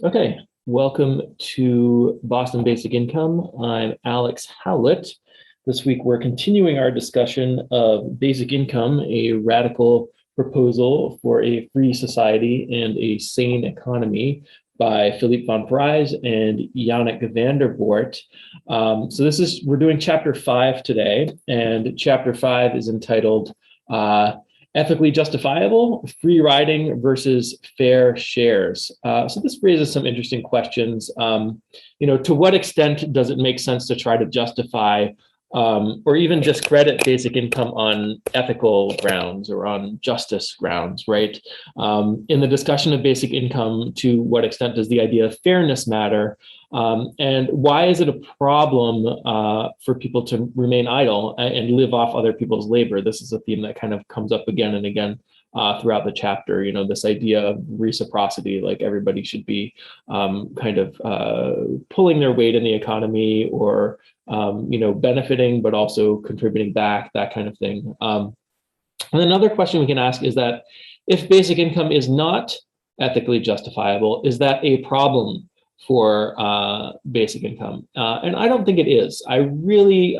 Okay, welcome to Boston Basic Income. I'm Alex Howlett. This week we're continuing our discussion of basic income, a radical proposal for a free society and a sane economy by Philippe Parijs and Yannick Vanderborght. We're doing chapter 5 today, and chapter 5 is entitled Ethically Justifiable, Free Riding versus Fair Shares. So this raises some interesting questions. To what extent does it make sense to try to justify or even discredit basic income on ethical grounds or on justice grounds, right? In the discussion of basic income, to what extent does the idea of fairness matter? And why is it a problem for people to remain idle and live off other people's labor? This is a theme that kind of comes up again and again throughout the chapter. This idea of reciprocity, like everybody should be pulling their weight in the economy or benefiting, but also contributing back, that kind of thing. And another question we can ask is that if basic income is not ethically justifiable, is that a problem for basic income? And I don't think it is. I really,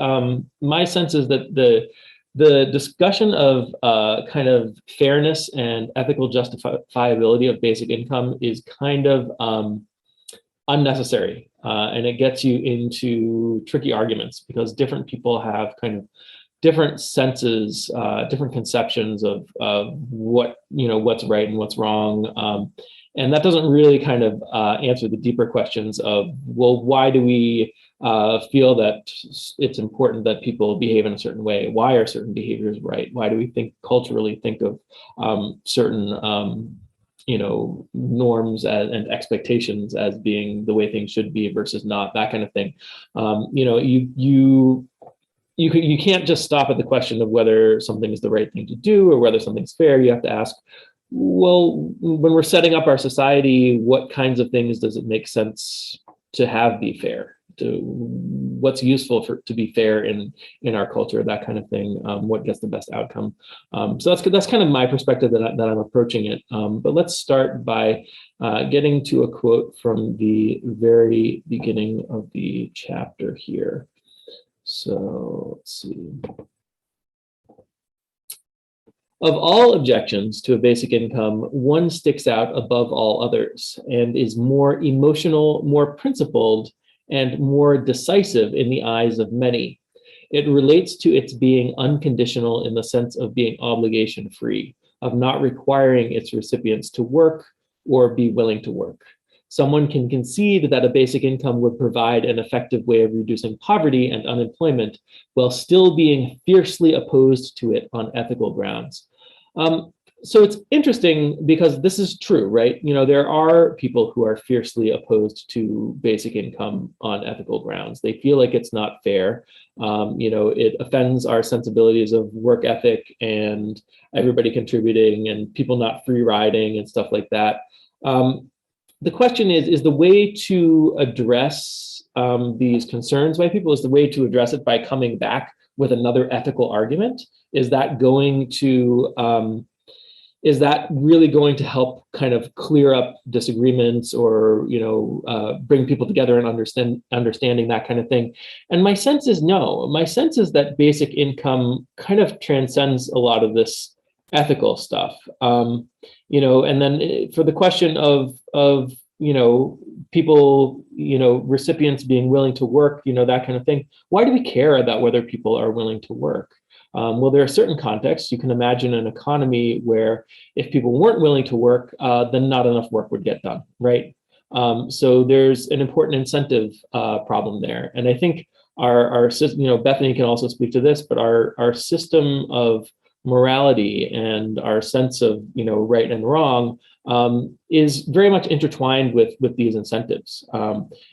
my sense is that the discussion of kind of fairness and ethical justifiability of basic income is kind of unnecessary. And it gets you into tricky arguments because different people have kind of different senses, different conceptions of what, what's right and what's wrong. And that doesn't really kind of answer the deeper questions of, well, why do we feel that it's important that people behave in a certain way? Why are certain behaviors right? Why do we culturally think of certain norms and expectations as being the way things should be versus not, that kind of thing. You can't just stop at the question of whether something is the right thing to do or whether something's fair. You have to ask, well, when we're setting up our society, what kinds of things does it make sense to have be fair? What's useful to be fair in our culture, that kind of thing. What gets the best outcome? So that's kind of my perspective that I'm approaching it. But let's start by getting to a quote from the very beginning of the chapter here. So let's see. Of all objections to a basic income, one sticks out above all others and is more emotional, more principled, and more decisive in the eyes of many. It relates to its being unconditional in the sense of being obligation-free, of not requiring its recipients to work or be willing to work. Someone can concede that a basic income would provide an effective way of reducing poverty and unemployment while still being fiercely opposed to it on ethical grounds. So it's interesting because this is true, right? There are people who are fiercely opposed to basic income on ethical grounds. They feel like it's not fair. It offends our sensibilities of work ethic and everybody contributing and people not free riding and stuff like that. The question is the way to address these concerns by people, is the way to address it by coming back with another ethical argument? Is that really going to help kind of clear up disagreements or, bring people together and understanding that kind of thing? And my sense is no. My sense is that basic income kind of transcends a lot of this ethical stuff. And then for the question of people, recipients being willing to work, that kind of thing. Why do we care about whether people are willing to work? Well, there are certain contexts. You can imagine an economy where if people weren't willing to work, then not enough work would get done, right? So there's an important incentive problem there. And I think our system, Bethany can also speak to this, but our system of morality and our sense of, right and wrong is very much intertwined with these incentives.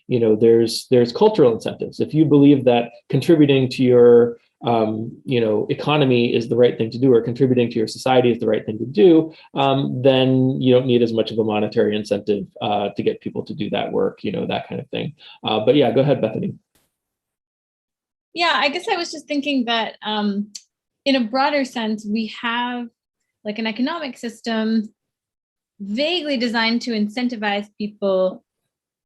There's cultural incentives. If you believe that contributing to your economy is the right thing to do, or contributing to your society is the right thing to do, then you don't need as much of a monetary incentive to get people to do that work, that kind of thing. But yeah, go ahead, Bethany. Yeah, I guess I was just thinking that in a broader sense, we have like an economic system vaguely designed to incentivize people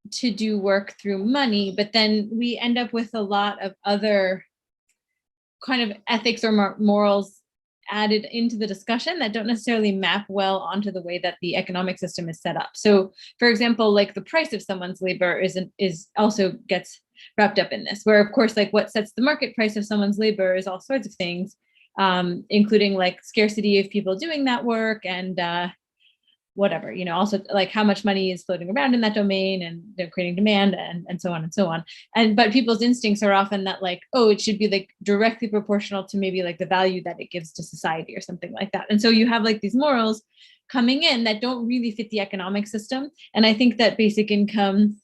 to do work through money, but then we end up with a lot of other kind of ethics or morals added into the discussion that don't necessarily map well onto the way that the economic system is set up. So, for example, like the price of someone's labor is also gets wrapped up in this, where of course, like what sets the market price of someone's labor is all sorts of things, including like scarcity of people doing that work and whatever, also like how much money is floating around in that domain, and they're creating demand and so on and so on. But people's instincts are often that like, oh, it should be like directly proportional to maybe like the value that it gives to society or something like that. And so you have like these morals coming in that don't really fit the economic system. And I think that basic income,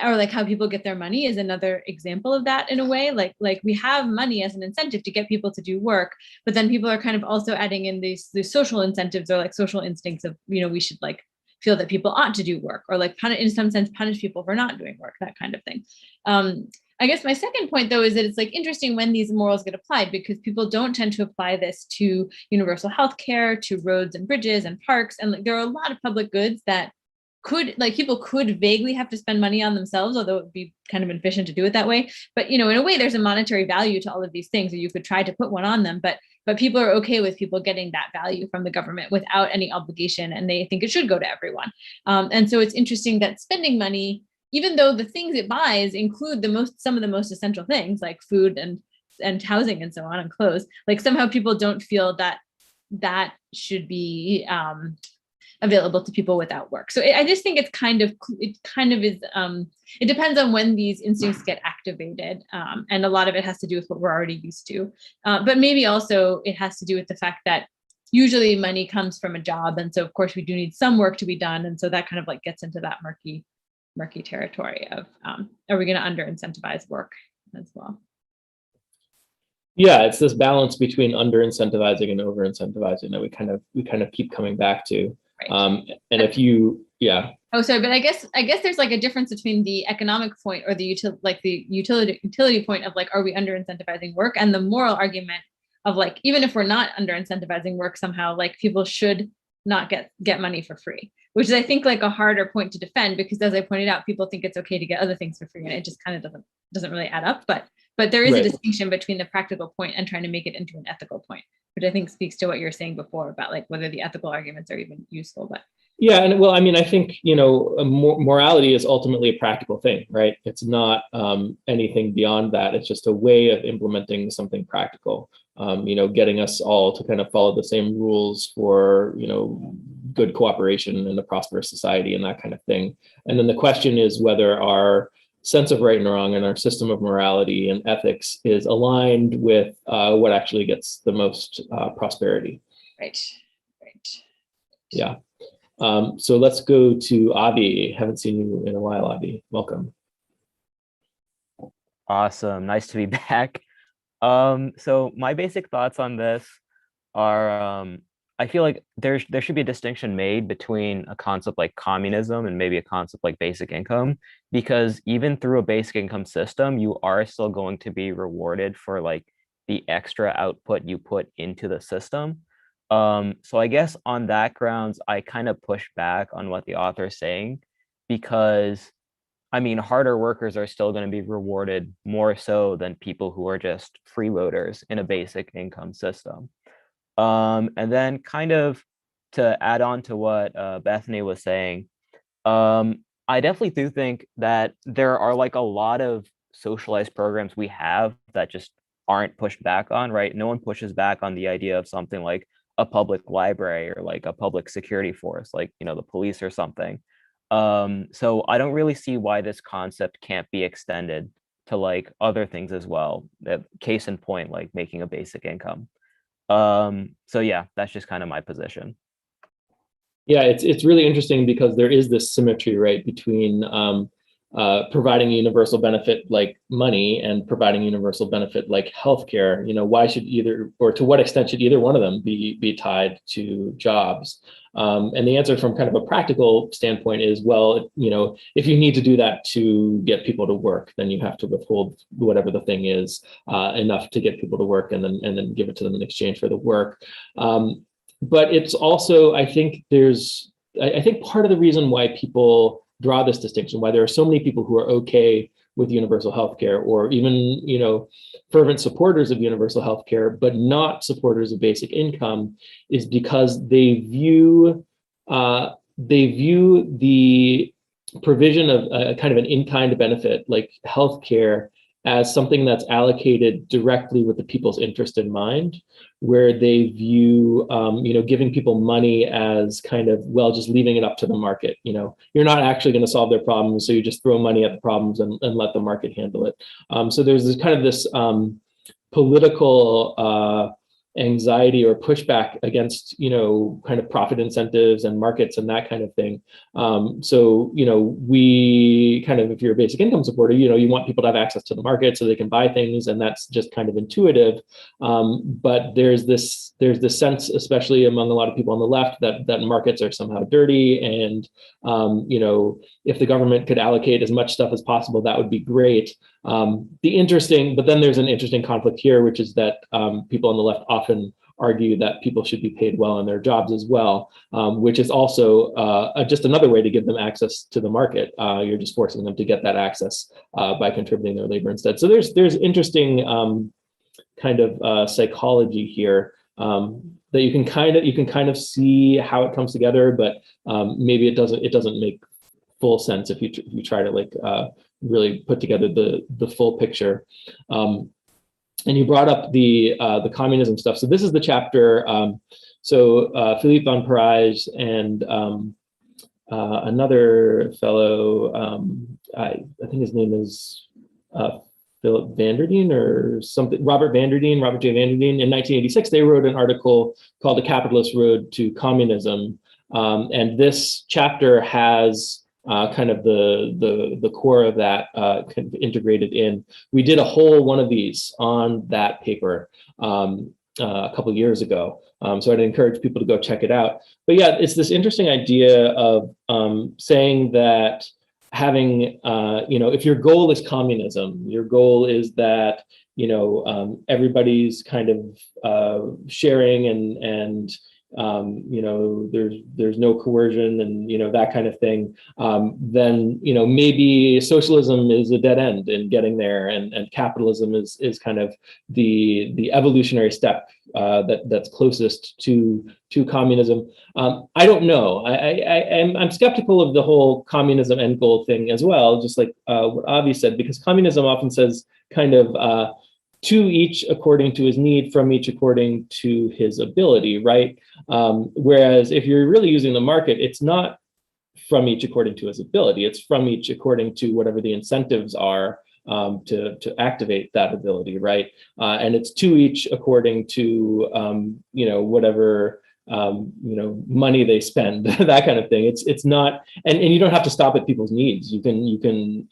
or like how people get their money, is another example of that in a way. Like we have money as an incentive to get people to do work, but then people are kind of also adding in these social incentives or like social instincts of, we should like feel that people ought to do work, or like in some sense punish people for not doing work, that kind of thing. I guess my second point though is that it's like interesting when these morals get applied, because people don't tend to apply this to universal health care, to roads and bridges and parks, and like there are a lot of public goods that people could vaguely have to spend money on themselves, although it would be kind of inefficient to do it that way. But in a way, there's a monetary value to all of these things, or you could try to put one on them. But people are okay with people getting that value from the government without any obligation, and they think it should go to everyone. And so it's interesting that spending money, even though the things it buys include some of the most essential things like food and housing and so on, and clothes, like somehow people don't feel that should be available to people without work. So I just think it kind of is, it depends on when these instincts get activated. And a lot of it has to do with what we're already used to. But maybe also it has to do with the fact that usually money comes from a job. And so of course we do need some work to be done. And so that kind of like gets into that murky territory of, are we going to under incentivize work as well? Yeah, it's this balance between under incentivizing and over incentivizing that we kind of keep coming back to. Right. And if you, yeah. Oh, sorry, but I guess there's like a difference between the economic point or the utility point of like, are we under incentivizing work, and the moral argument of like, even if we're not under incentivizing work somehow, like people should not get money for free, which is I think like a harder point to defend, because as I pointed out, people think it's okay to get other things for free, and it just kind of doesn't really add up. But there is a distinction between the practical point and trying to make it into an ethical point, which I think speaks to what you were saying before about like whether the ethical arguments are even useful. But yeah, and well, I mean, I think morality is ultimately a practical thing, right? It's not anything beyond that. It's just a way of implementing something practical. Getting us all to kind of follow the same rules for good cooperation in a prosperous society and that kind of thing. And then the question is whether our sense of right and wrong and our system of morality and ethics is aligned with what actually gets the most prosperity. Right. Yeah. So let's go to Avi. Haven't seen you in a while, Avi. Welcome. Awesome. Nice to be back. So my basic thoughts on this are, I feel like there should be a distinction made between a concept like communism and maybe a concept like basic income, because even through a basic income system, you are still going to be rewarded for like the extra output you put into the system. So I guess on that grounds, I kind of push back on what the author is saying, because I mean, harder workers are still going to be rewarded more so than people who are just freeloaders in a basic income system. And then kind of to add on to what Bethany was saying, I definitely do think that there are like a lot of socialized programs we have that just aren't pushed back on, right? No one pushes back on the idea of something like a public library or like a public security force, like, the police or something. So I don't really see why this concept can't be extended to like other things as well. Case in point, like making a basic income. So yeah, that's just kind of my position. Yeah, it's really interesting because there is this symmetry, right, between providing universal benefit like money and providing universal benefit like healthcare. Why should either, or to what extent should either one of them be tied to jobs? And the answer from kind of a practical standpoint is, well, if you need to do that to get people to work, then you have to withhold whatever the thing is enough to get people to work, and then give it to them in exchange for the work. But it's also, I think part of the reason why people draw this distinction, why there are so many people who are okay with universal healthcare, or even, you know, fervent supporters of universal healthcare, but not supporters of basic income, is because they view the provision of a kind of an in-kind benefit like healthcare as something that's allocated directly with the people's interest in mind, where they view, you know, giving people money as kind of, well, just leaving it up to the market. You know, you're not actually going to solve their problems, so you just throw money at the problems and let the market handle it. So there's this kind of this political anxiety or pushback against, you know, kind of profit incentives and markets and that kind of thing. So, you know, we kind of, if you're a basic income supporter, you know, you want people to have access to the market so they can buy things, and that's just kind of intuitive. But there's this sense, especially among a lot of people on the left, that markets are somehow dirty, and you know, if the government could allocate as much stuff as possible, that would be great. But then there's an interesting conflict here, which is that people on the left often argue that people should be paid well in their jobs as well, which is also just another way to give them access to the market. You're just forcing them to get that access by contributing their labor instead. So there's interesting kind of psychology here that you can kind of see how it comes together, but maybe it doesn't make full sense if you try to like really put together the full picture. And you brought up the communism stuff. So this is the chapter. Philippe on Parijs and another fellow, I think his name is Philip Vanderborght or something, Robert J. Vanderborght, in 1986, they wrote an article called The Capitalist Road to Communism. And this chapter has kind of the core of that kind of integrated in. We did a whole one of these on that paper a couple of years ago. So I'd encourage people to go check it out. But yeah, it's this interesting idea of saying that having, you know, if your goal is communism, your goal is that, you know, everybody's kind of sharing and you know, there's no coercion and, you know, that kind of thing, then, you know, maybe socialism is a dead end in getting there, and capitalism is kind of the evolutionary step that's closest to communism. I don't know. I'm skeptical of the whole communism end goal thing as well, just like what Avi said, because communism often says kind of to each according to his need, from each according to his ability, right? Whereas if you're really using the market, it's not from each according to his ability, it's from each according to whatever the incentives are to activate that ability, right? And it's to each according to, you know, whatever, you know, money they spend, that kind of thing. It's not, and you don't have to stop at people's needs. You can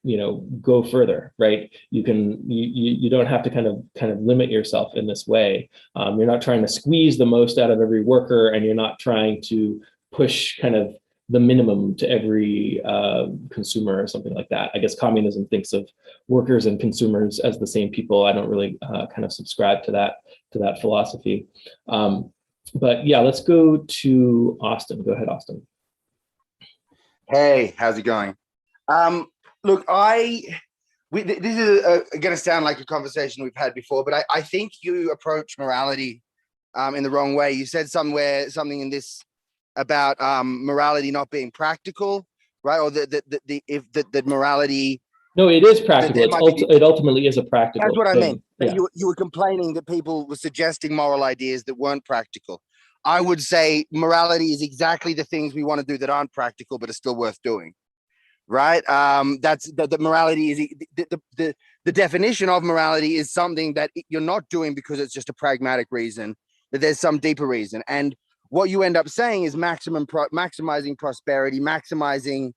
you know, go further, right? You don't have to kind of limit yourself in this way. You're not trying to squeeze the most out of every worker, and you're not trying to push kind of the minimum to every consumer or something like that. I guess communism thinks of workers and consumers as the same people. I don't really kind of subscribe to that philosophy. But yeah, let's go to Austin. Go ahead, Austin. Hey, how's it going? Look, this is going to sound like a conversation we've had before, but I think you approach morality in the wrong way. You said something in this about morality not being practical, right? Or that morality. No, it is practical. It ultimately is a practical. That's what thing. I meant. Yeah. You were complaining that people were suggesting moral ideas that weren't practical. I would say morality is exactly the things we want to do that aren't practical but are still worth doing. Right? That's the morality is the definition of morality is something that you're not doing because it's just a pragmatic reason, that there's some deeper reason. And what you end up saying is maximizing prosperity, maximizing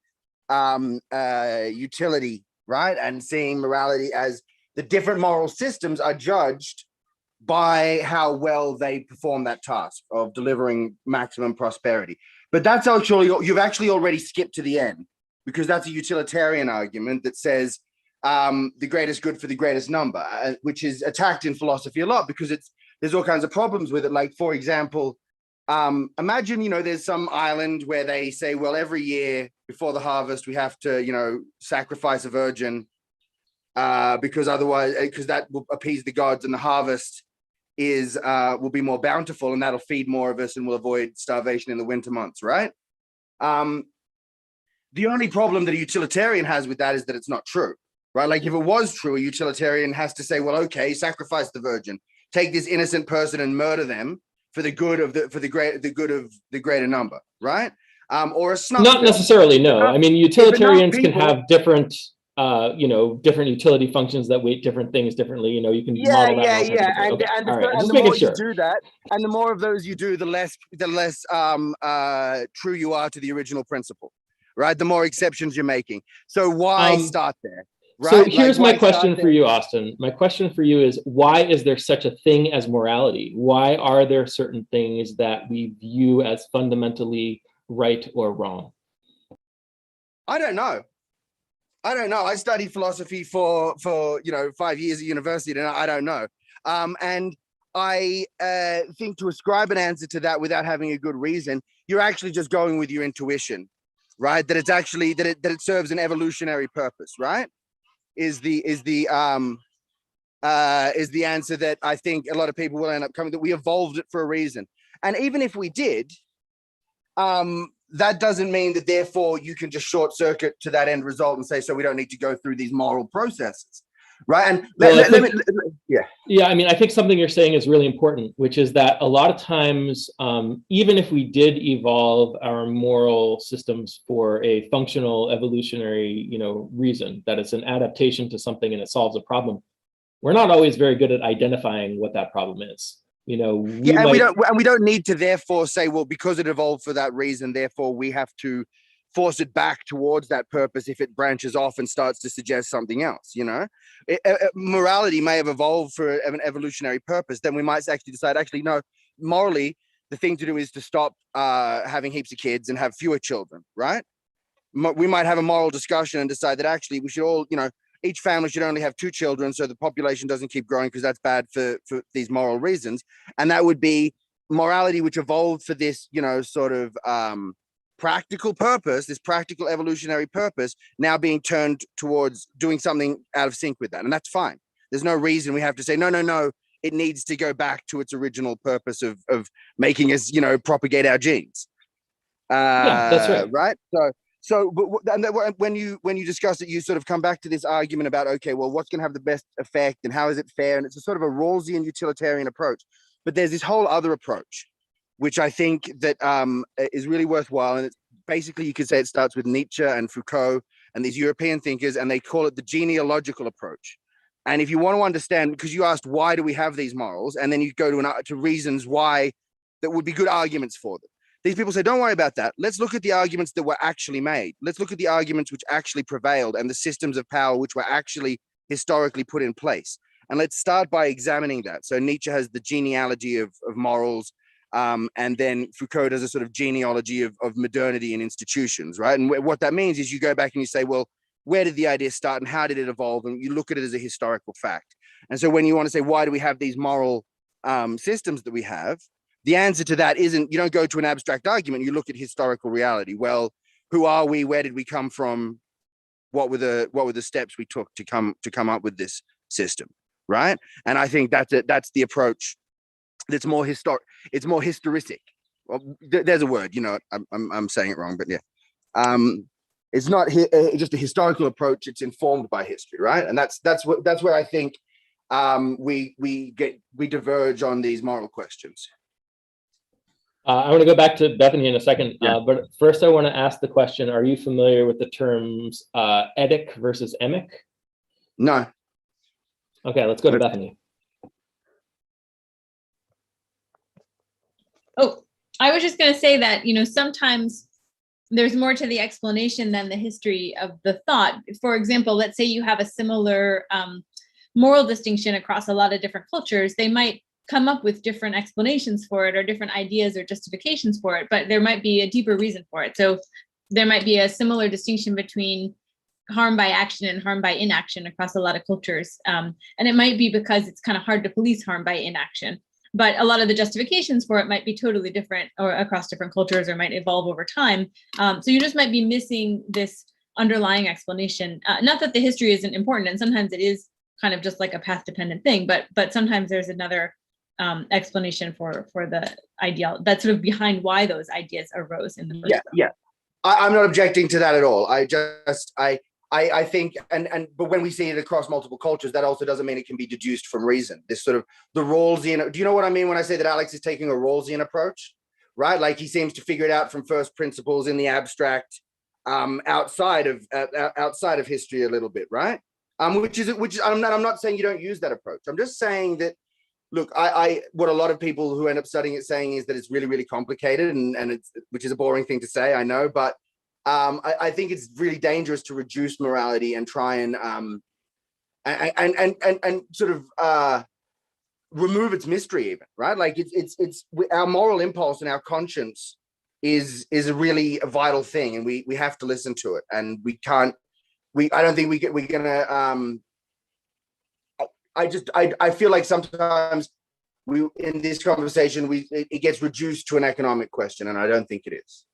utility, right? And seeing morality as the different moral systems are judged by how well they perform that task of delivering maximum prosperity. But that's actually, you've actually already skipped to the end, because that's a utilitarian argument that says the greatest good for the greatest number, which is attacked in philosophy a lot because there's all kinds of problems with it. Like, for example, Imagine, there's some island where they say, well, every year before the harvest, we have to, sacrifice a virgin because that will appease the gods, and the harvest will be more bountiful, and that'll feed more of us, and we'll avoid starvation in the winter months, right? The only problem that a utilitarian has with that is that it's not true, right? Like if it was true, a utilitarian has to say, well, okay, sacrifice the virgin, take this innocent person and murder them for the good of the greater number, right? Or a snuff Not film. necessarily, no. I mean, utilitarians can people- have different, different utility functions that weight different things differently. You can model that. And the more you do that, and the more of those you do, the less true you are to the original principle, right? The more exceptions you're making. So why start there? Right? So here's my question for you, Austin. My question for you is, why is there such a thing as morality? Why are there certain things that we view as fundamentally right or wrong? I don't know. I studied philosophy for 5 years at university, and I don't know. And I think to ascribe an answer to that without having a good reason, you're actually just going with your intuition, right? That it's actually that it serves an evolutionary purpose, right? Is the answer that I think a lot of people will end up coming, that we evolved it for a reason. And even if we did, that doesn't mean that therefore you can just short circuit to that end result and say, so we don't need to go through these moral processes, right? And I mean, I think something you're saying is really important, which is that a lot of times, even if we did evolve our moral systems for a functional evolutionary, reason, that it's an adaptation to something and it solves a problem, we're not always very good at identifying what that problem is. We don't need to therefore say, well, because it evolved for that reason, therefore we have to force it back towards that purpose if it branches off and starts to suggest something else. Morality may have evolved for an evolutionary purpose. Then we might actually decide, no, morally, the thing to do is to stop having heaps of kids and have fewer children, right? We might have a moral discussion and decide that actually we should all, each family should only have 2 children so the population doesn't keep growing, because that's bad for these moral reasons. And that would be morality, which evolved for this, sort of practical purpose, this practical evolutionary purpose, now being turned towards doing something out of sync with that. And that's fine. There's no reason we have to say, no, it needs to go back to its original purpose of making us, propagate our genes. Yeah, that's right. Right. So, but when you discuss it, you sort of come back to this argument about, okay, well, what's going to have the best effect and how is it fair? And it's a sort of a rosian utilitarian approach. But there's this whole other approach, which I think that is really worthwhile. And it's basically, you could say it starts with Nietzsche and Foucault and these European thinkers, and they call it the genealogical approach. And if you want to understand, because you asked, why do we have these morals? And then you go to reasons why that would be good arguments for them. These people say, don't worry about that. Let's look at the arguments that were actually made. Let's look at the arguments which actually prevailed and the systems of power which were actually historically put in place. And let's start by examining that. So Nietzsche has the genealogy of morals, and then Foucault does a sort of genealogy of modernity and institutions, right? And what that means is you go back and you say, well, where did the idea start and how did it evolve? And you look at it as a historical fact. And so when you want to say, why do we have these moral systems that we have? The answer to that isn't, you don't go to an abstract argument, you look at historical reality. Well, who are we? Where did we come from? What were the steps we took to come up with this system, right? And I think that's the approach that's more historic. It's more historic. Well, there's a word, I'm saying it wrong, but yeah. It's not just a historical approach, it's informed by history, right? And that's where I think we diverge on these moral questions. I want to go back to Bethany in a second, but first I want to ask the question, are you familiar with the terms etic versus emic? No. Okay, let's go to Bethany. Oh, I was just going to say that, sometimes there's more to the explanation than the history of the thought. For example, let's say you have a similar moral distinction across a lot of different cultures. They might come up with different explanations for it or different ideas or justifications for it, but there might be a deeper reason for it. So there might be a similar distinction between harm by action and harm by inaction across a lot of cultures. And it might be because it's kind of hard to police harm by inaction. but a lot of the justifications for it might be totally different or across different cultures, or might evolve over time. So you just might be missing this underlying explanation. Not that the history isn't important, and sometimes it is kind of just like a path dependent thing, but sometimes there's another explanation for the ideal that's sort of behind why those ideas arose in the first place. Yeah. I'm not objecting to that at all. I think, but when we see it across multiple cultures, that also doesn't mean it can be deduced from reason. This sort of the Rawlsian, do you know what I mean when I say that Alex is taking a Rawlsian approach, right? Like he seems to figure it out from first principles in the abstract, outside of history a little bit, right? Which I'm not saying you don't use that approach. I'm just saying that, look, what a lot of people who end up studying it saying is that it's really, really complicated, and it's, which is a boring thing to say, I know, but I think it's really dangerous to reduce morality and try and sort of remove its mystery, even, right? Like it's our moral impulse and our conscience is a really vital thing, and we have to listen to it, and I don't think we're gonna. I feel like sometimes in this conversation it gets reduced to an economic question, and I don't think it is.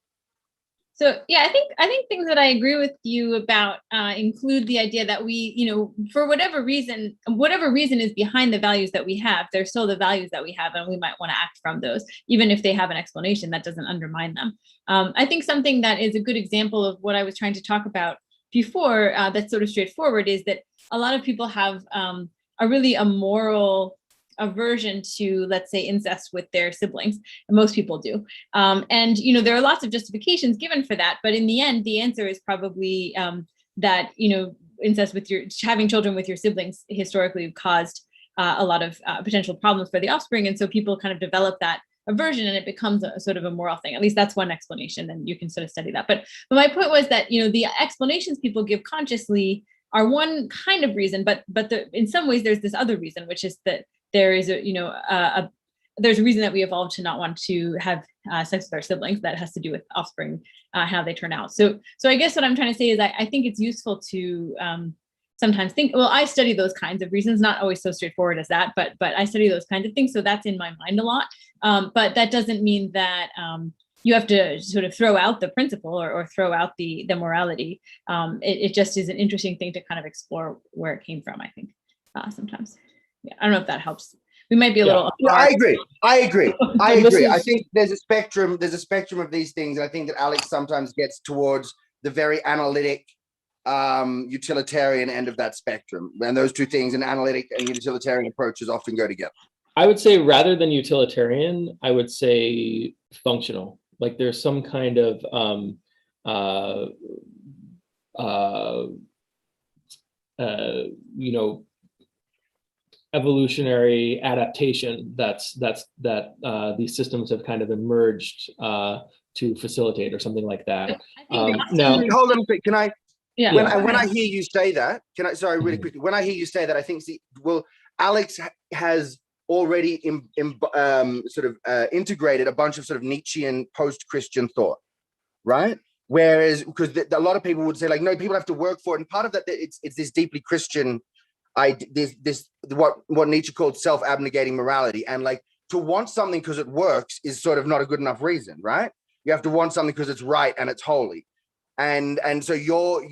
So yeah, I think things that I agree with you about include the idea that we, for whatever reason is behind the values that we have, they're still the values that we have, and we might want to act from those, even if they have an explanation that doesn't undermine them. I think something that is a good example of what I was trying to talk about before, that's sort of straightforward, is that a lot of people have a moral aversion to, let's say, incest with their siblings, and most people do. And there are lots of justifications given for that, but in the end, the answer is probably that incest with having children with your siblings historically caused a lot of potential problems for the offspring, and so people kind of develop that aversion, and it becomes a sort of a moral thing. At least that's one explanation, and you can sort of study that. But my point was that the explanations people give consciously are one kind of reason, but in some ways there's this other reason, which is that there is there's a reason that we evolved to not want to have sex with our siblings that has to do with offspring, how they turn out. So I guess what I'm trying to say is I think it's useful to sometimes think, well, I study those kinds of reasons, not always so straightforward as that, but I study those kinds of things. So that's in my mind a lot. But that doesn't mean that you have to sort of throw out the principle or throw out the morality. It just is an interesting thing to kind of explore where it came from, I think, sometimes. Yeah, I don't know if that helps. We might be a little. Yeah, I agree. I think there's a spectrum of these things. And I think that Alex sometimes gets towards the very analytic, utilitarian end of that spectrum. And those two things, an analytic and utilitarian approaches, often go together. I would say rather than utilitarian, I would say functional. Like there's some kind of evolutionary adaptation that these systems have kind of emerged to facilitate, or something like that. Now, hold on a quick. Can I? Yeah. When I hear you say that, sorry, really quickly. When I hear you say that, I think Alex has already integrated a bunch of sort of Nietzschean post-Christian thought, right? Whereas, because a lot of people would say, like, no, people have to work for it, and part of that, it's this deeply Christian. What Nietzsche called self-abnegating morality, and like to want something because it works is sort of not a good enough reason, right? You have to want something because it's right and it's holy, and so your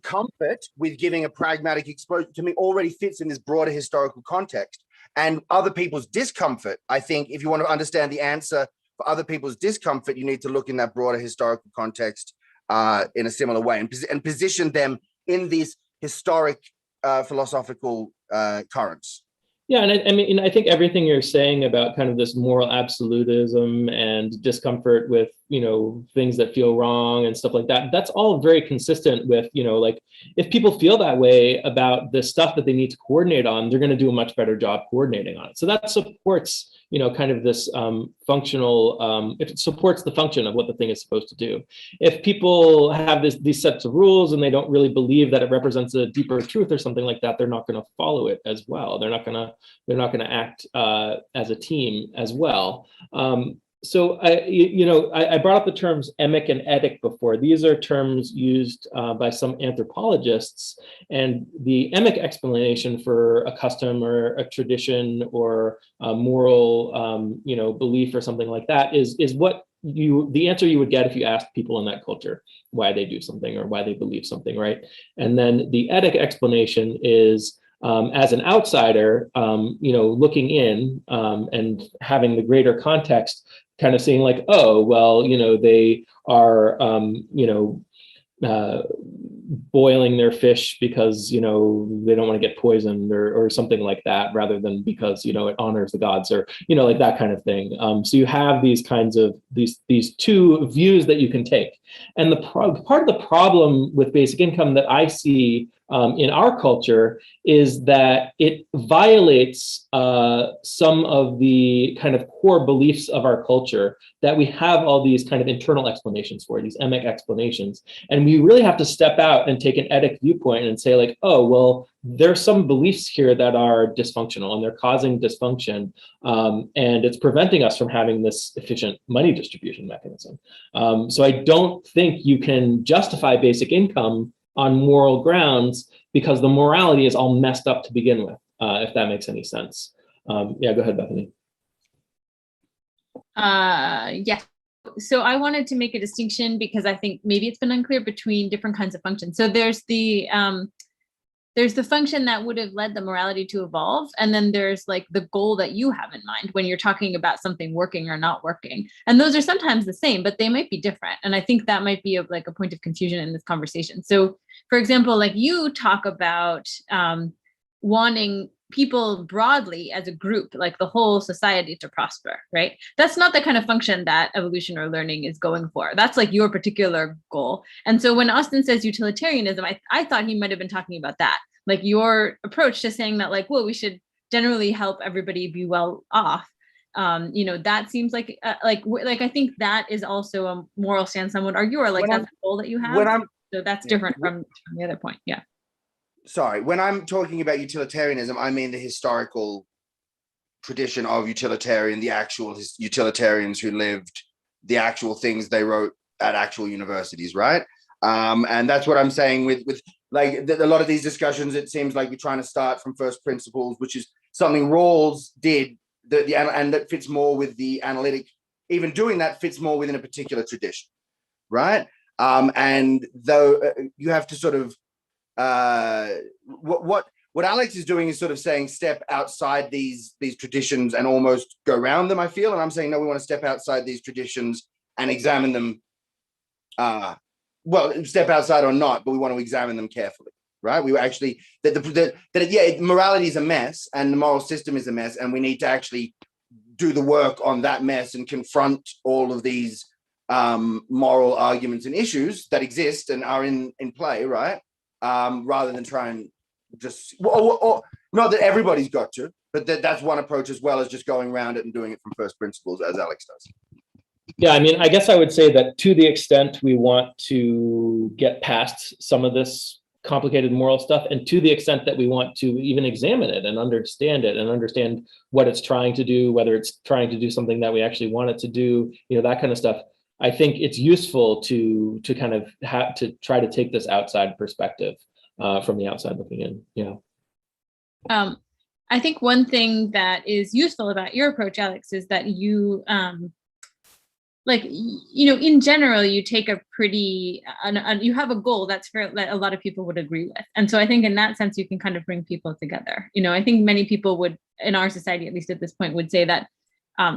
comfort with giving a pragmatic exposure to me already fits in this broader historical context, and other people's discomfort. I think if you want to understand the answer for other people's discomfort, you need to look in that broader historical context in a similar way, and position them in these historic philosophical currents. Yeah, and I think everything you're saying about kind of this moral absolutism and discomfort with things that feel wrong and stuff like that, that's all very consistent with like if people feel that way about the stuff that they need to coordinate on, they're going to do a much better job coordinating on it. So that supports kind of this functional, it supports the function of what the thing is supposed to do. If people have these sets of rules and they don't really believe that it represents a deeper truth or something like that, they're not going to follow it as well. They're not going to act as a team as well. So I brought up the terms emic and etic before. These are terms used by some anthropologists, and the emic explanation for a custom or a tradition or a moral, belief or something like that is what the answer you would get if you asked people in that culture why they do something or why they believe something, right? And then the etic explanation is as an outsider, looking in and having the greater context, kind of seeing like, oh, well, they are, boiling their fish because, they don't want to get poisoned or something like that, rather than because, it honors the gods or, like that kind of thing. So you have these kinds of these two views that you can take. And part of the problem with basic income that I see in our culture is that it violates some of the kind of core beliefs of our culture that we have all these kind of internal explanations for, these emic explanations. And we really have to step out and take an etic viewpoint and say like, oh, well, there's some beliefs here that are dysfunctional and they're causing dysfunction. And it's preventing us from having this efficient money distribution mechanism. So I don't think you can justify basic income on moral grounds because the morality is all messed up to begin with, if that makes any sense. Yeah, go ahead, Bethany. Yes. So I wanted to make a distinction because I think maybe it's been unclear between different kinds of functions. So there's the function that would have led the morality to evolve. And then there's like the goal that you have in mind when you're talking about something working or not working. And those are sometimes the same, but they might be different. And I think that might be a point of confusion in this conversation. So for example, like you talk about wanting people broadly as a group, like the whole society to prosper, right? That's not the kind of function that evolution or learning is going for. That's like your particular goal. And so when Austin says utilitarianism, I thought he might have been talking about that. Like your approach to saying that like, well, we should generally help everybody be well off. That seems like I think that is also a moral stance some would argue, or like that's the goal that you have. So that's different from the other point. Yeah. Sorry, when I'm talking about utilitarianism, I mean the historical tradition of utilitarian, the actual utilitarians who lived the actual things they wrote at actual universities, right? And that's what I'm saying with like a lot of these discussions. It seems like we're trying to start from first principles, which is something Rawls did, and that fits more with the analytic. Even doing that fits more within a particular tradition, right? And though you have to sort of what Alex is doing is sort of saying step outside these traditions and almost go around them, I feel. And I'm saying, no, we want to step outside these traditions and examine them. Well, step outside or not, but we want to examine them carefully, right? We were actually, morality is a mess and the moral system is a mess. And we need to actually do the work on that mess and confront all of these moral arguments and issues that exist and are in play, right? Rather than try and just, or not that everybody's got to, but that's one approach, as well as just going around it and doing it from first principles, as Alex does. Yeah, I mean, I guess I would say that to the extent we want to get past some of this complicated moral stuff, and to the extent that we want to even examine it and understand what it's trying to do, whether it's trying to do something that we actually want it to do, that kind of stuff. I think it's useful to kind of have to try to take this outside perspective from the outside looking in. Yeah. I think one thing that is useful about your approach, Alex, is that you, in general, you take a pretty, you have a goal that's fair, that a lot of people would agree with. And so I think in that sense, you can kind of bring people together. I think many people would, in our society, at least at this point, would say that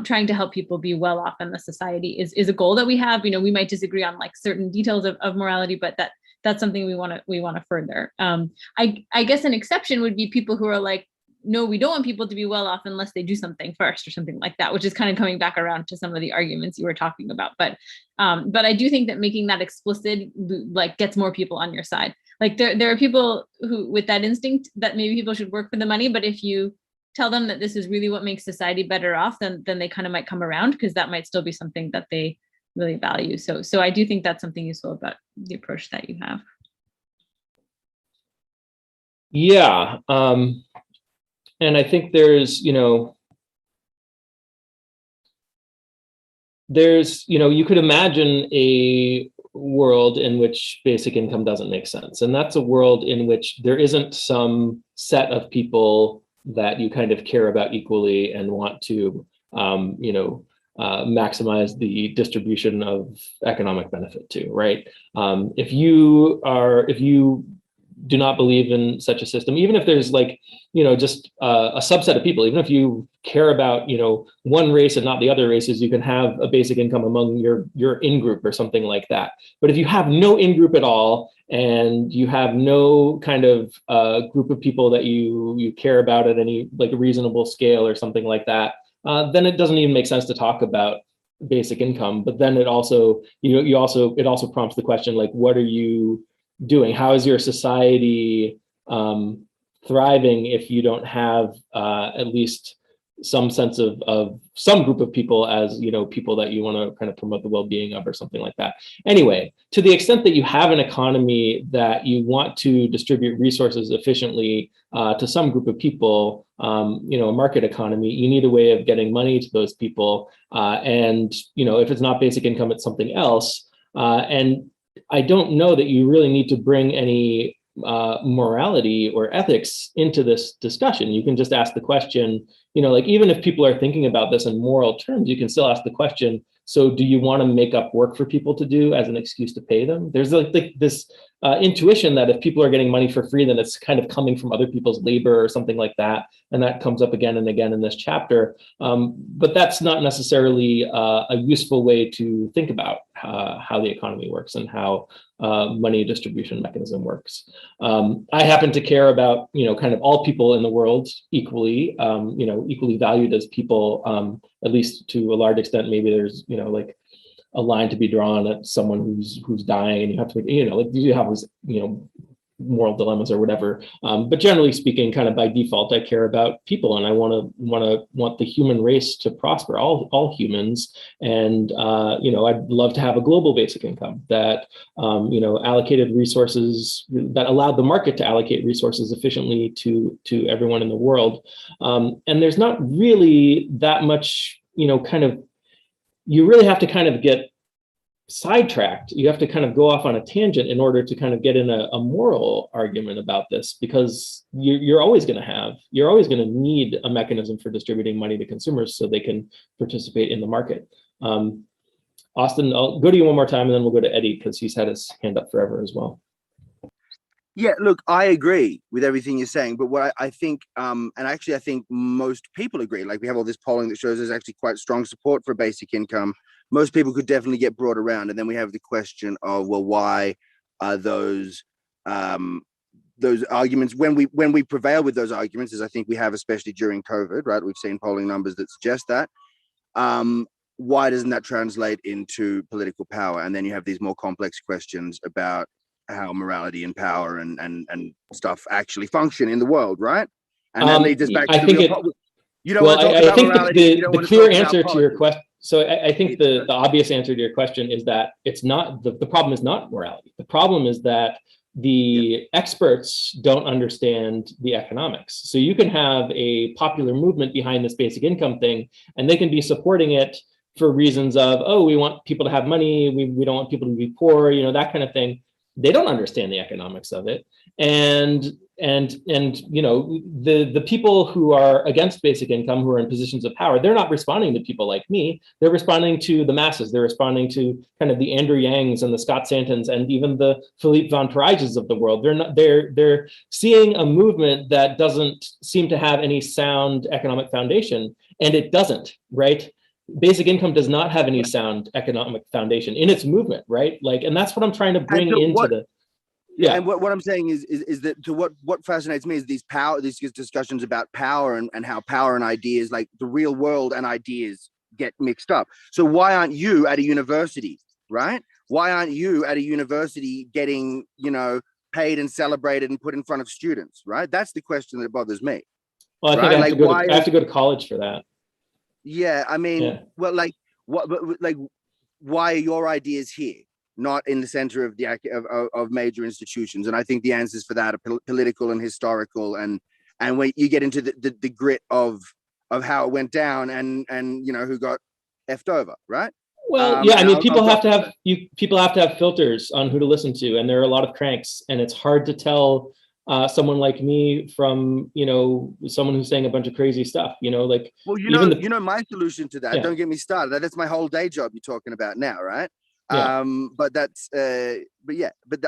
trying to help people be well off in the society is a goal that we have. We might disagree on like certain details of morality, but that's something we want to further. I guess an exception would be people who are like, no, we don't want people to be well off unless they do something first or something like that, which is kind of coming back around to some of the arguments you were talking about. But I do think that making that explicit like gets more people on your side. Like there are people who with that instinct that maybe people should work for the money, but if you tell them that this is really what makes society better off, then they kind of might come around, because that might still be something that they really value. So I do think that's something useful about the approach that you have. Yeah. And I think there's, there's, you could imagine a world in which basic income doesn't make sense. And that's a world in which there isn't some set of people that you kind of care about equally and want to, maximize the distribution of economic benefit to, right? If you do not believe in such a system, even if there's just a subset of people, even if you care about, one race and not the other races, you can have a basic income among your in-group or something like that. But if you have no in-group at all, and you have no kind of group of people that you care about at any reasonable scale or something like that, then it doesn't even make sense to talk about basic income. But then it also, it also prompts the question, what are you doing? How is your society thriving if you don't have at least some sense of some group of people as people that you want to kind of promote the well-being of or something like that? Anyway, to the extent that you have an economy that you want to distribute resources efficiently to some group of people, a market economy, you need a way of getting money to those people. And if it's not basic income, it's something else. And I don't know that you really need to bring any morality or ethics into this discussion. You can just ask the question, even if people are thinking about this in moral terms, you can still ask the question, so do you want to make up work for people to do as an excuse to pay them? There's this intuition that if people are getting money for free, then it's kind of coming from other people's labor or something like that. And that comes up again and again in this chapter. But that's not necessarily a useful way to think about how the economy works and how money distribution mechanism works. I happen to care about, kind of all people in the world equally, equally valued as people, at least to a large extent. Maybe there's, a line to be drawn at someone who's dying, and you have to, you have these, moral dilemmas or whatever. But generally speaking, kind of by default, I care about people, and I want the human race to prosper, all humans. And I'd love to have a global basic income that allocated resources, that allowed the market to allocate resources efficiently to everyone in the world. And there's not really that much, you really have to kind of get sidetracked. You have to kind of go off on a tangent in order to kind of get in a moral argument about this, because you're always going to need a mechanism for distributing money to consumers so they can participate in the market. Austin, I'll go to you one more time, and then we'll go to Eddie, because he's had his hand up forever as well. Yeah, look, I agree with everything you're saying, but what I think, and actually I think most people agree, we have all this polling that shows there's actually quite strong support for basic income. Most people could definitely get brought around. And then we have the question of, well, why are those arguments, when we prevail with those arguments, as I think we have, especially during COVID, right? We've seen polling numbers that suggest that. Why doesn't that translate into political power? And then you have these more complex questions about how morality and power and stuff actually function in the world, right? And that leads us back to the real you don't want to talk about morality. The clear answer to your question. So I think the obvious answer to your question is that it's not the problem is not morality. The problem is that the experts don't understand the economics. So you can have a popular movement behind this basic income thing, and they can be supporting it for reasons of, oh, we want people to have money, we don't want people to be poor, that kind of thing. They don't understand the economics of it. And the people who are against basic income, who are in positions of power, they're not responding to people like me. They're responding to the masses. They're responding to kind of the Andrew Yangs and the Scott Santons and even the Philippe von Parijs of the world. They're seeing a movement that doesn't seem to have any sound economic foundation, and it doesn't, right? Basic income does not have any sound economic foundation in its movement, right? And that's what I'm trying to bring into the. Yeah, and what I'm saying is that to what fascinates me is these discussions about power and how power and ideas, the real world and ideas, get mixed up. So why aren't you at a university, right? Why aren't you at a university getting, paid and celebrated and put in front of students, right? That's the question that bothers me. Well, I think I have to go to college for that. Yeah, I mean, well, why are your ideas here, not in the center of of major institutions? And I think the answers for that are political and historical, and when you get into the grit of how it went down and who got effed over, right? Well, yeah, I and mean, I'll people have drop to it. have people have to have filters on who to listen to, and there are a lot of cranks, and it's hard to tell someone like me from, someone who's saying a bunch of crazy stuff, like Well, even the, my solution to that. yeah, Don't get me started. That's my whole day job you're talking about now, right? yeah, But that's, but yeah, but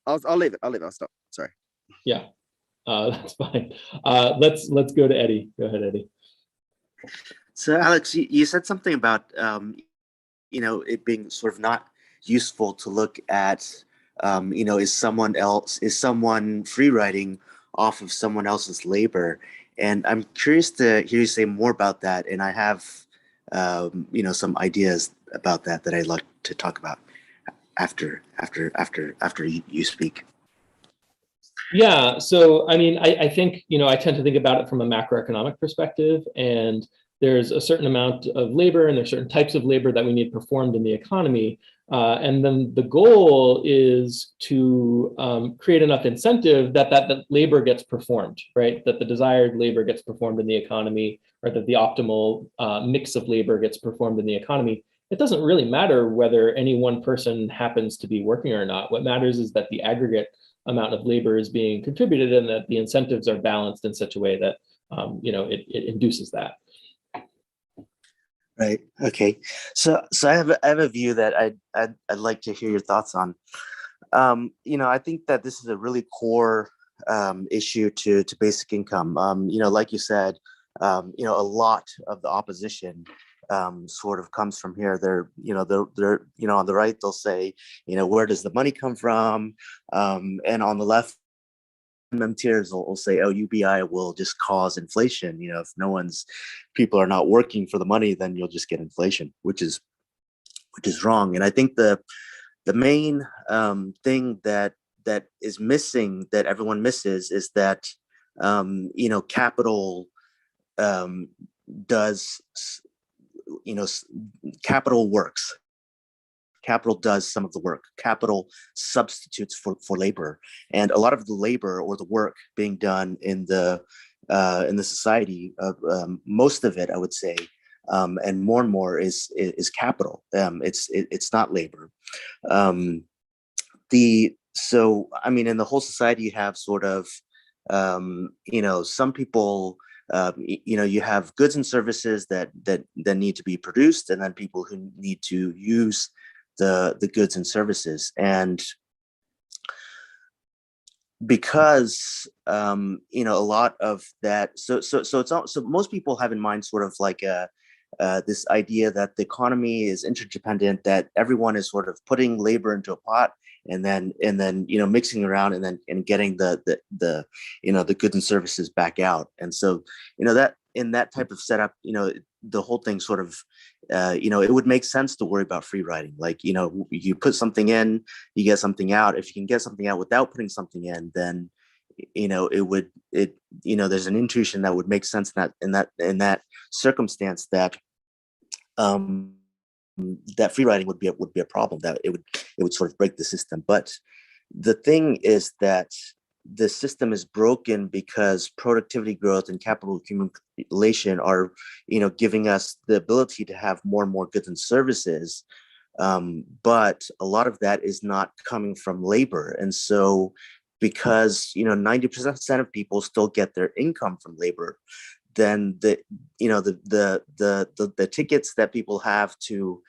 I'll leave it. I'll stop. Sorry. yeah, that's fine. Let's go to Eddie. Go ahead, Eddie. So, Alex, you said something about it being sort of not useful to look at is someone free riding off of someone else's labor, and I'm curious to hear you say more about that. And I have some ideas about that I'd like to talk about after you speak. Yeah, so I mean, I think, I tend to think about it from a macroeconomic perspective, and there's a certain amount of labor and there's certain types of labor that we need performed in the economy. And then the goal is to create enough incentive that labor gets performed, right? That the desired labor gets performed in the economy, or that the optimal mix of labor gets performed in the economy. It doesn't really matter whether any one person happens to be working or not. What matters is that the aggregate amount of labor is being contributed and that the incentives are balanced in such a way that it induces that. Right. Okay. So I have a view that I'd like to hear your thoughts on. I think that this is a really core issue to basic income. Like you said, a lot of the opposition sort of comes from here. They're on the right, they'll say, where does the money come from? And on the left, tiers will say, oh, UBI will just cause inflation. If people are not working for the money, then you'll just get inflation, which is wrong. And I think the main thing that is missing, that everyone misses, is that capital does, capital works. Capital does some of the work. Capital substitutes for labor, and a lot of the labor or the work being done in the society, most of it, I would say, and more is capital. It's not labor. So I mean, in the whole society, you have sort of some people. You have goods and services that need to be produced, and then people who need to use the goods and services. And because a lot of that, so it's all, so most people have in mind sort of like this idea that the economy is interdependent, that everyone is sort of putting labor into a pot and then mixing around and getting the goods and services back out. And so that in that type of setup, the whole thing sort of it would make sense to worry about free riding. Like, you put something in, you get something out. If you can get something out without putting something in, then there's an intuition that would make sense in that circumstance, that that free riding would be a problem, that it would sort of break the system. But the thing is that the system is broken because productivity growth and capital accumulation are giving us the ability to have more and more goods and services, but a lot of that is not coming from labor. And so because 90% of people still get their income from labor, then the tickets that people have to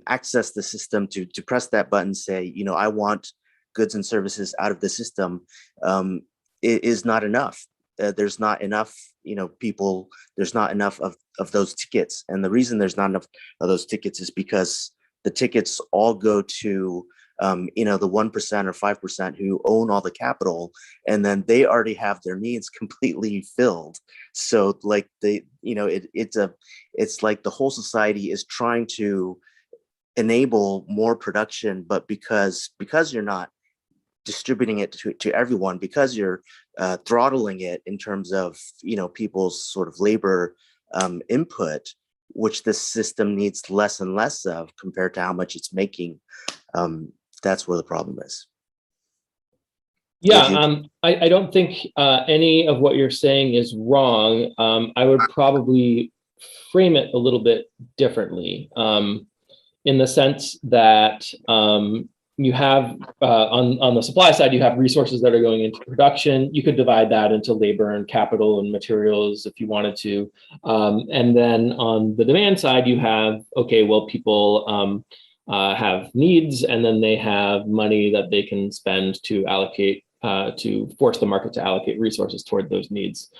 access the system, to press that button, say, I want goods and services out of the system, is not enough. There's not enough, people, there's not enough of those tickets. And the reason there's not enough of those tickets is because the tickets all go to the 1% or 5% who own all the capital, and then they already have their needs completely filled. So like it's like the whole society is trying to enable more production, but because you're not distributing it to everyone, because you're throttling it in terms of people's sort of labor input, which the system needs less and less of compared to how much it's making. That's where the problem is. Yeah, I don't think any of what you're saying is wrong. I would probably frame it a little bit differently, in the sense that you have on the supply side, you have resources that are going into production. You could divide that into labor and capital and materials if you wanted to. And then on the demand side, you have, okay, well, people have needs, and then they have money that they can spend to allocate, to force the market to allocate resources toward those needs.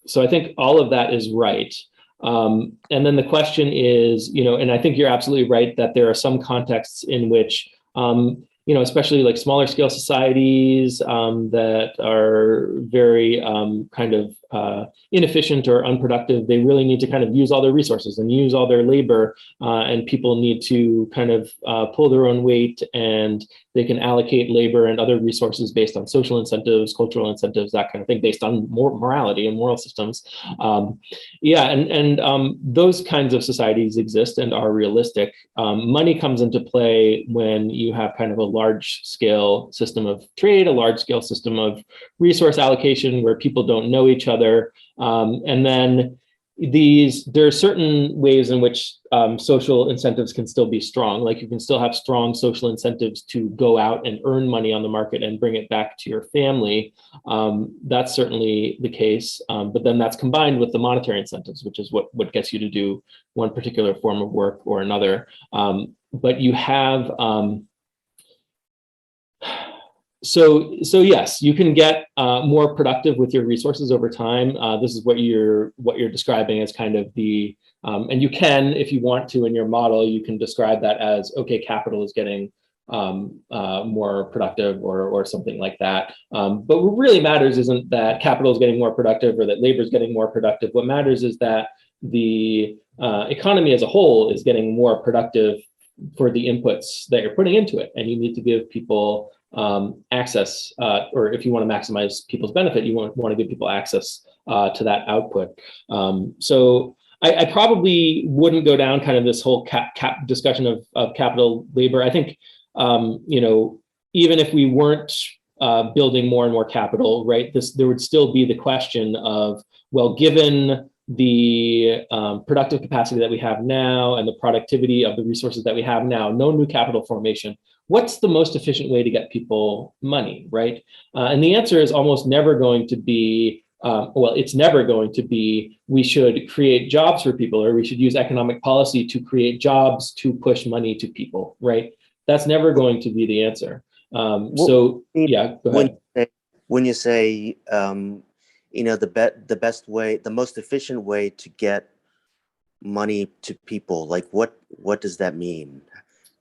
So I think all of that is right. And then the question is, and I think you're absolutely right that there are some contexts in which, especially like smaller scale societies that are very kind of inefficient or unproductive, they really need to kind of use all their resources and use all their labor, and people need to kind of pull their own weight, and they can allocate labor and other resources based on social incentives, cultural incentives, that kind of thing, based on morality and moral systems. Those kinds of societies exist and are realistic. Money comes into play when you have kind of a large scale system of trade, a large scale system of resource allocation where people don't know each other. And then there are certain ways in which social incentives can still be strong. Like you can still have strong social incentives to go out and earn money on the market and bring it back to your family. That's certainly the case. But then that's combined with the monetary incentives, which is what gets you to do one particular form of work or another. But you have, so yes, you can get more productive with your resources over time. This is what you're describing as kind of the, and you can, if you want to, in your model, you can describe that as, okay, capital is getting more productive or something like that. But what really matters isn't that capital is getting more productive or that labor is getting more productive. What matters is that the economy as a whole is getting more productive for the inputs that you're putting into it, and you need to give people access, or if you want to maximize people's benefit, you want to give people access to that output. So I probably wouldn't go down kind of this whole cap discussion of capital labor. I think, even if we weren't building more and more capital, right, there would still be the question of, well, given the productive capacity that we have now and the productivity of the resources that we have now, no new capital formation, what's the most efficient way to get people money, right? And the answer is almost never going to be, it's never going to be, we should create jobs for people, or we should use economic policy to create jobs to push money to people, right? That's never going to be the answer. Yeah, go ahead. When you say, the best way, the most efficient way to get money to people, like what does that mean?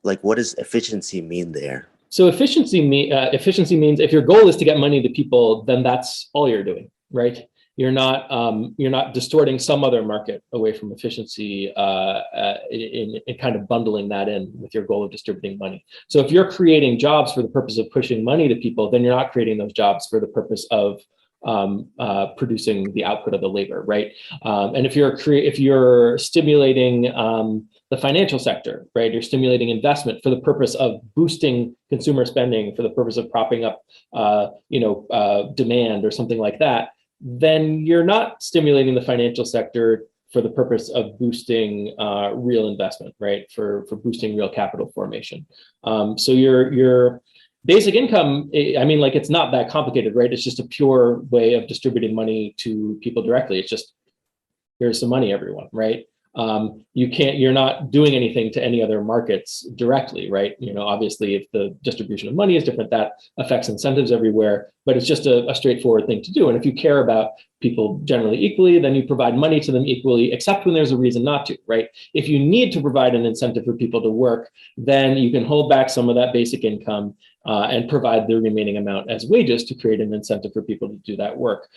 Like, what does efficiency mean there? So efficiency means if your goal is to get money to people, then that's all you're doing, right? You're not distorting some other market away from efficiency in kind of bundling that in with your goal of distributing money. So if you're creating jobs for the purpose of pushing money to people, then you're not creating those jobs for the purpose of producing the output of the labor, right? And if you're stimulating the financial sector, right, you're stimulating investment for the purpose of boosting consumer spending, for the purpose of propping up, demand or something like that, then you're not stimulating the financial sector for the purpose of boosting real investment, right? For boosting real capital formation. So your basic income, I mean, like, it's not that complicated, right? It's just a pure way of distributing money to people directly. It's just, here's some money, everyone, right? You're not doing anything to any other markets directly, right? Obviously, if the distribution of money is different, that affects incentives everywhere, but it's just a straightforward thing to do. And if you care about people generally equally, then you provide money to them equally, except when there's a reason not to, right? If you need to provide an incentive for people to work, then you can hold back some of that basic income and provide the remaining amount as wages to create an incentive for people to do that work.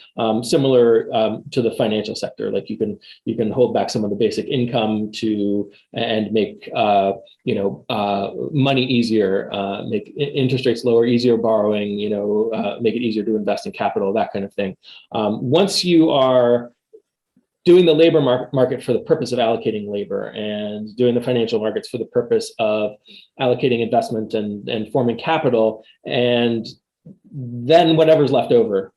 Similar to the financial sector, like you can hold back some of the basic income and make money easier, make interest rates lower, easier borrowing, make it easier to invest in capital, that kind of thing. Once you are doing the labor market for the purpose of allocating labor and doing the financial markets for the purpose of allocating investment and forming capital, and then whatever's left over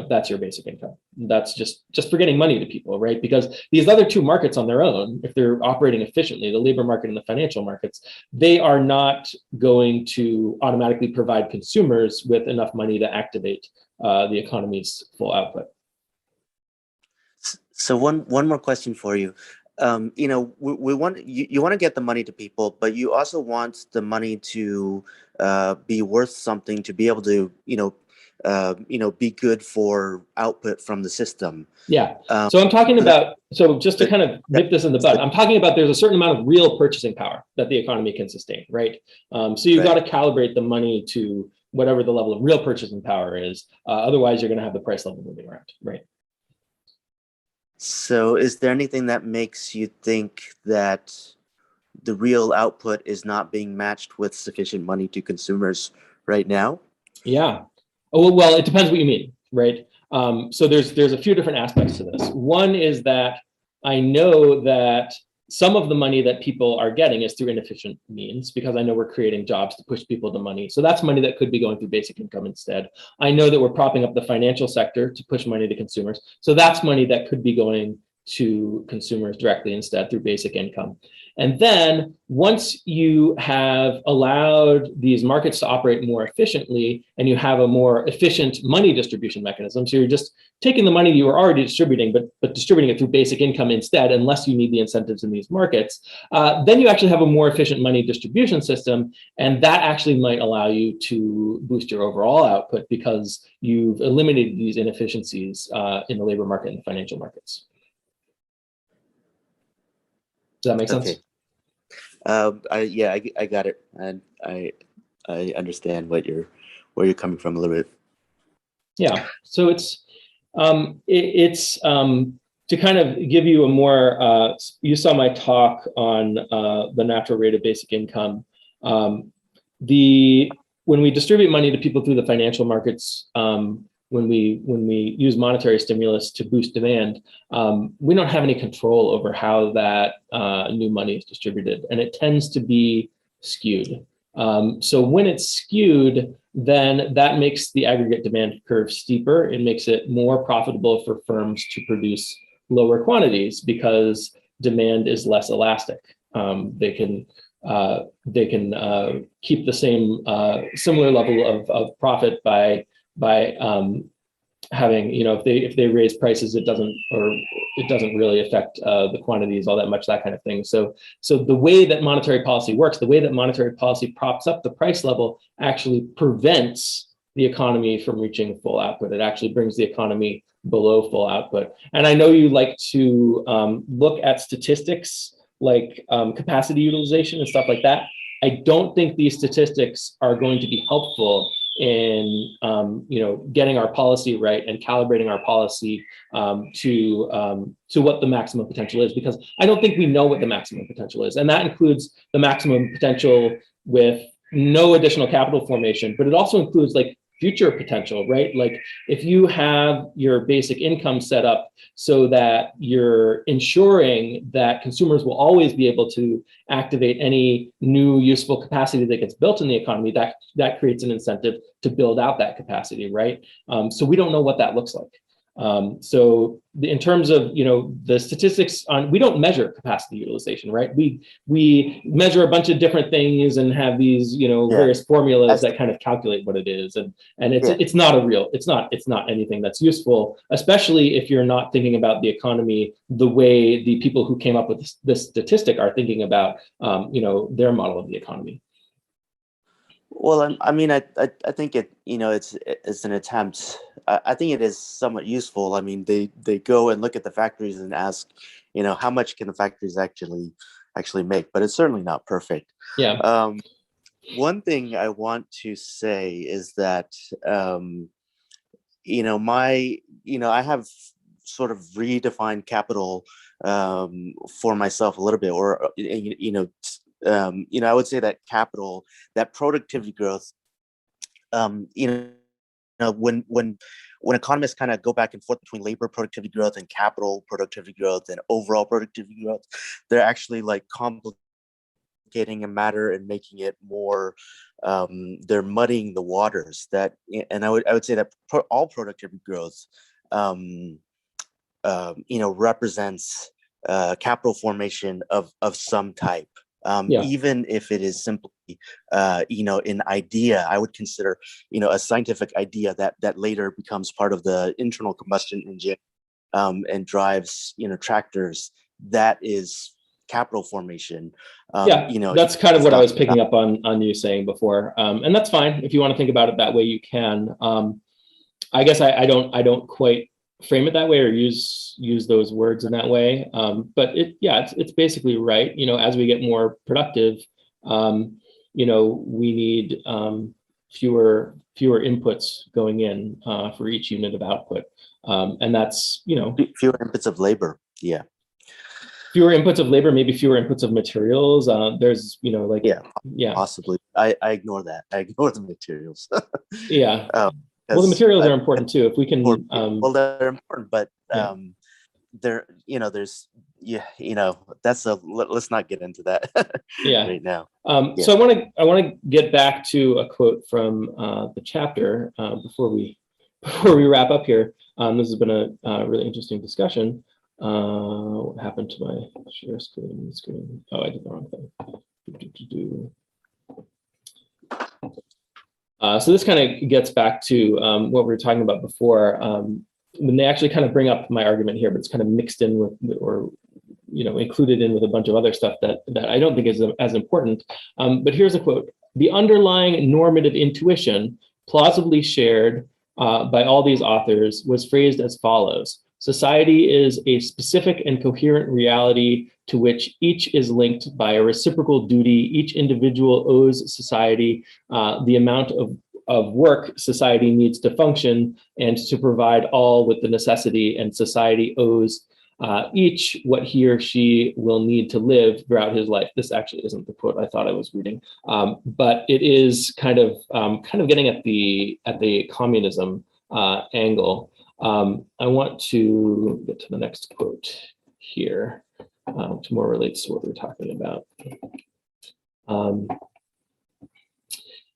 that's your basic income. That's just for getting money to people, right? Because these other two markets on their own, if they're operating efficiently, the labor market and the financial markets, they are not going to automatically provide consumers with enough money to activate the economy's full output. So one more question for you. We want you want to get the money to people, but you also want the money to be worth something, to be able to be good for output from the system. Yeah. So I'm talking about, so just to kind of nip this in the bud, I'm talking about there's a certain amount of real purchasing power that the economy can sustain, right? So you've got to calibrate the money to whatever the level of real purchasing power is. Otherwise, you're going to have the price level moving around, right? So is there anything that makes you think that the real output is not being matched with sufficient money to consumers right now? Yeah. Oh, well, it depends what you mean, right? So there's a few different aspects to this. One is that I know that some of the money that people are getting is through inefficient means, because I know we're creating jobs to push people to money. So that's money that could be going through basic income instead. I know that we're propping up the financial sector to push money to consumers. So that's money that could be going to consumers directly instead through basic income. And then once you have allowed these markets to operate more efficiently and you have a more efficient money distribution mechanism, so you're just taking the money you were already distributing, but distributing it through basic income instead, unless you need the incentives in these markets, then you actually have a more efficient money distribution system. And that actually might allow you to boost your overall output because you've eliminated these inefficiencies in the labor market and the financial markets. Does that make sense? Okay. I got it, and I understand where you're coming from a little bit. Yeah. So it's to kind of give you a more. You saw my talk on the natural rate of basic income. When we distribute money to people through the financial markets, when we use monetary stimulus to boost demand, we don't have any control over how that new money is distributed, and it tends to be skewed. So when it's skewed, then that makes the aggregate demand curve steeper. It makes it more profitable for firms to produce lower quantities because demand is less elastic. They can keep the same similar level of profit by having, if they raise prices, it doesn't really affect the quantities all that much, that kind of thing. So the way that monetary policy works, the way that monetary policy props up the price level actually prevents the economy from reaching full output. It actually brings the economy below full output. And I know you like to look at statistics like capacity utilization and stuff like that. I don't think these statistics are going to be helpful in getting our policy right and calibrating our policy to what the maximum potential is, because I don't think we know what the maximum potential is, and that includes the maximum potential with no additional capital formation, but it also includes like future potential, right? Like if you have your basic income set up so that you're ensuring that consumers will always be able to activate any new useful capacity that gets built in the economy, that creates an incentive to build out that capacity, right? So we don't know what that looks like. So in terms of, the statistics on, we don't measure capacity utilization, right? We measure a bunch of different things and have these, various formulas that kind of calculate what it is. And it's not anything that's useful, especially if you're not thinking about the economy the way the people who came up with this statistic are thinking about, their model of the economy. Well, I mean, I think it's an attempt. I think it is somewhat useful. I mean, they go and look at the factories and ask, how much can the factories actually make? But it's certainly not perfect. Yeah. One thing I want to say is that, I have sort of redefined capital for myself a little bit, or I would say that capital, that productivity growth, when economists kind of go back and forth between labor productivity growth and capital productivity growth and overall productivity growth, they're actually like complicated complicating a matter and making it more, they're muddying the waters. That, and I would say that all productivity growth, represents capital formation of some type. Yeah. Even if it is simply, an idea. I would consider, a scientific idea that later becomes part of the internal combustion engine, and drives, tractors. That is capital formation. That's kind of it's what I not, was picking up on you saying before, and that's fine if you want to think about it that way. You can. I guess I don't quite frame it that way or use those words in that way. But it's basically right. As we get more productive, we need fewer inputs going in for each unit of output, and that's fewer inputs of labor. Yeah. Fewer inputs of labor, maybe fewer inputs of materials. There's possibly. I ignore that. I ignore the materials. Yeah. Well, the materials are important too. If we can, well, they're important, but that's let's not get into that right now. So I want to get back to a quote from the chapter before we wrap up here. This has been a really interesting discussion. What happened to my share screen? Oh, I did the wrong thing. So this kind of gets back to what we were talking about before. When they actually kind of bring up my argument here, but it's kind of mixed in with, or included in with a bunch of other stuff that I don't think is as important. But here's a quote: "The underlying normative intuition, plausibly shared by all these authors, was phrased as follows: society is a specific and coherent reality to which each is linked by a reciprocal duty. Each individual owes society the amount of work society needs to function and to provide all with the necessity, and society owes each what he or she will need to live throughout his life." This actually isn't the quote I thought I was reading, but it is kind of getting at the communism angle. I want to get to the next quote here, which more relates to what we're talking about.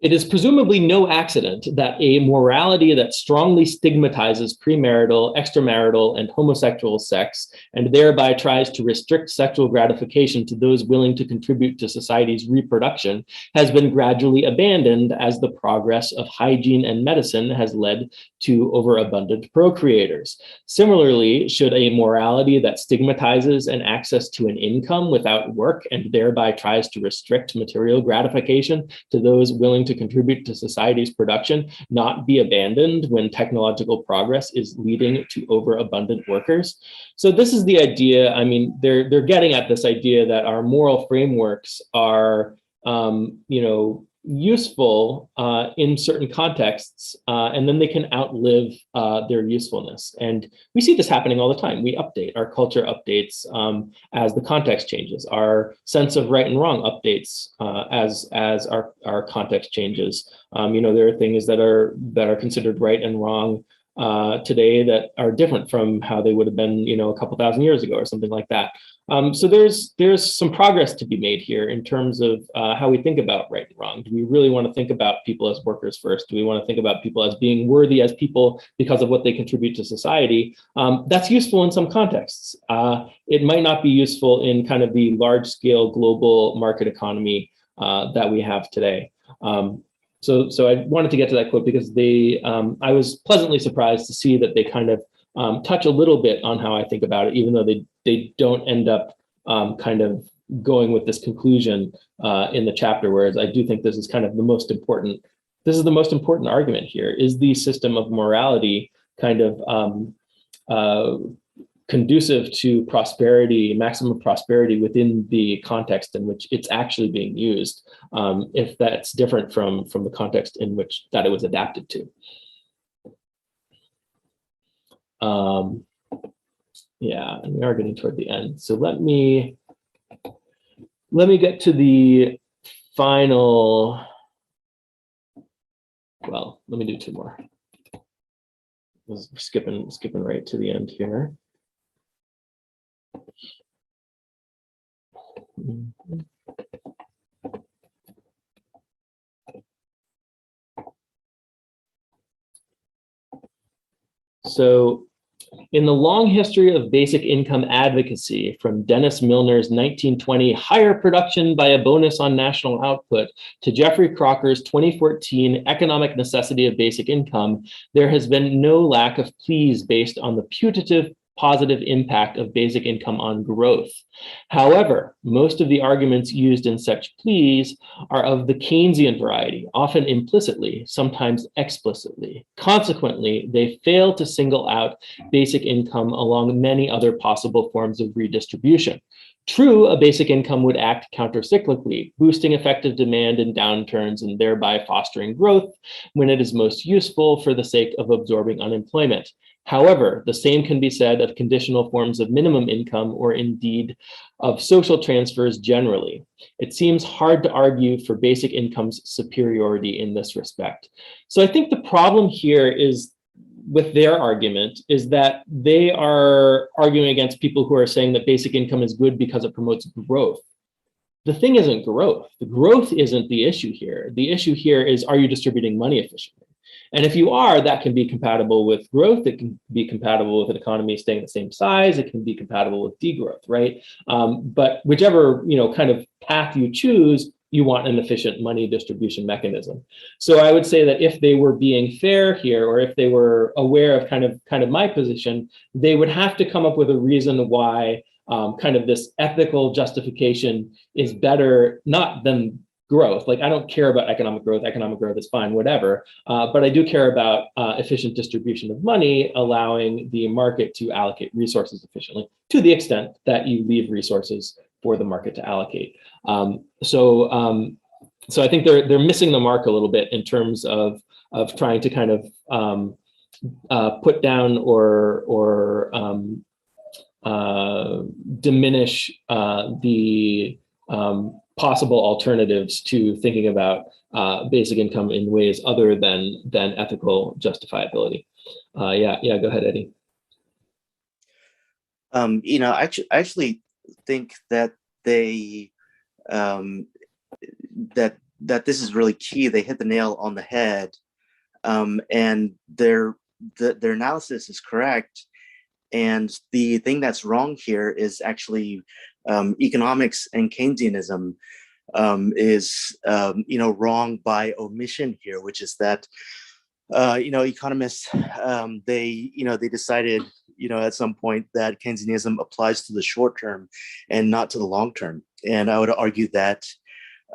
"It is presumably no accident that a morality that strongly stigmatizes premarital, extramarital, and homosexual sex, and thereby tries to restrict sexual gratification to those willing to contribute to society's reproduction, has been gradually abandoned as the progress of hygiene and medicine has led to overabundant procreators. Similarly, should a morality that stigmatizes an access to an income without work and thereby tries to restrict material gratification to those willing to contribute to society's production not be abandoned when technological progress is leading to overabundant workers?" So this is the idea. I mean, they're getting at this idea that our moral frameworks are, useful in certain contexts, and then they can outlive their usefulness. And we see this happening all the time. We update, our culture updates as the context changes. Our sense of right and wrong updates as our context changes. There are things that are considered right and wrong today that are different from how they would have been, a couple thousand years ago or something like that. So there's some progress to be made here in terms of how we think about right and wrong. Do we really want to think about people as workers first? Do we want to think about people as being worthy as people because of what they contribute to society? That's useful in some contexts. It might not be useful in kind of the large scale global market economy that we have today. So I wanted to get to that quote because I was pleasantly surprised to see that they kind of touch a little bit on how I think about it, even though they don't end up kind of going with this conclusion in the chapter. Whereas I do think this is kind of the most important. This is the most important argument here: is the system of morality kind of conducive to prosperity, maximum prosperity within the context in which it's actually being used, if that's different from the context in which that it was adapted to. Yeah, and we are getting toward the end. So let me get to the final. Well, let me do two more. We're skipping right to the end here. So in the long history of basic income advocacy, from Dennis Milner's 1920 higher production by a bonus on national output to Jeffrey Crocker's 2014 economic necessity of basic income, there has been no lack of pleas based on the putative positive impact of basic income on growth. However, most of the arguments used in such pleas are of the Keynesian variety, often implicitly, sometimes explicitly. Consequently, they fail to single out basic income along many other possible forms of redistribution. True, a basic income would act countercyclically, boosting effective demand in downturns and thereby fostering growth when it is most useful for the sake of absorbing unemployment. However, the same can be said of conditional forms of minimum income or indeed of social transfers generally. It seems hard to argue for basic income's superiority in this respect. So I think the problem here is with their argument is that they are arguing against people who are saying that basic income is good because it promotes growth. The thing isn't growth. The growth isn't the issue here. The issue here is, are you distributing money efficiently? And if you are, that can be compatible with growth. It can be compatible with an economy staying the same size. It can be compatible with degrowth, right? But whichever kind of path you choose, you want an efficient money distribution mechanism. So I would say that if they were being fair here, or if they were aware of kind of my position, they would have to come up with a reason why kind of this ethical justification is better, not than growth. Like, I don't care about economic growth is fine, whatever. But I do care about efficient distribution of money, allowing the market to allocate resources efficiently to the extent that you leave resources for the market to allocate. So I think they're missing the mark a little bit in terms of trying to kind of put down or diminish the possible alternatives to thinking about basic income in ways other than ethical justifiability. Yeah, go ahead, Eddie. I actually think that they that this is really key. They hit the nail on the head, and their analysis is correct. And the thing that's wrong here is actually economics and Keynesianism is wrong by omission here, which is that economists they decided at some point that Keynesianism applies to the short term and not to the long term. And I would argue that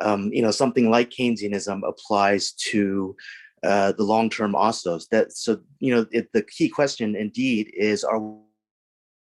something like Keynesianism applies to the long term also. The key question indeed is, are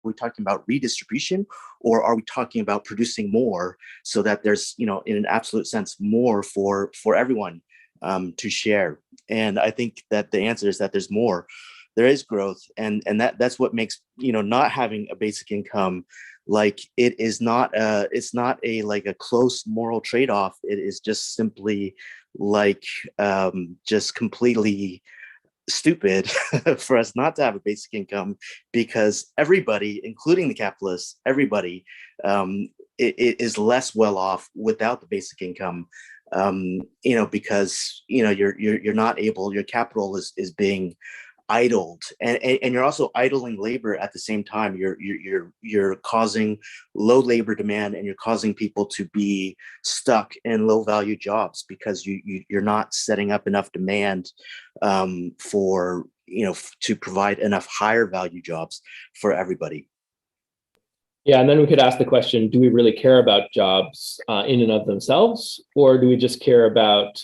we talking about redistribution, or are we talking about producing more so that there's in an absolute sense more for everyone to share? And I think that the answer is that there's more. There is growth, and that's what makes not having a basic income like it is not it's not a like a close moral trade-off. It is just simply like just completely stupid for us not to have a basic income, because everybody, including the capitalists, everybody it is less well off without the basic income, because you're not able, your capital is being idled, and you're also idling labor at the same time. You're causing low labor demand, and you're causing people to be stuck in low value jobs because you're not setting up enough demand for to provide enough higher value jobs for everybody. Yeah, and then we could ask the question, do we really care about jobs in and of themselves, or do we just care about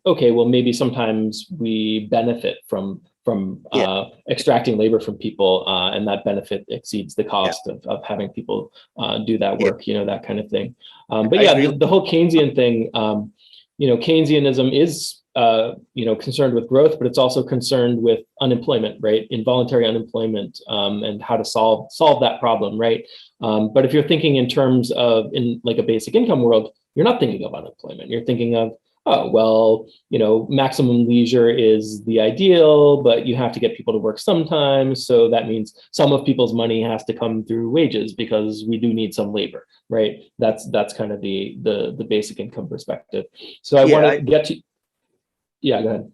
okay, well, maybe sometimes we benefit from extracting labor from people, and that benefit exceeds the cost of having people do that work, that kind of thing. But yeah, the whole Keynesian thing, Keynesianism is concerned with growth, but it's also concerned with unemployment, right? Involuntary unemployment, and how to solve that problem, right? But if you're thinking in terms of in like a basic income world, you're not thinking of unemployment. You're thinking of, oh, well, maximum leisure is the ideal, but you have to get people to work sometimes. So that means some of people's money has to come through wages because we do need some labor, right? That's kind of the basic income perspective. So I want to get to, yeah, go ahead.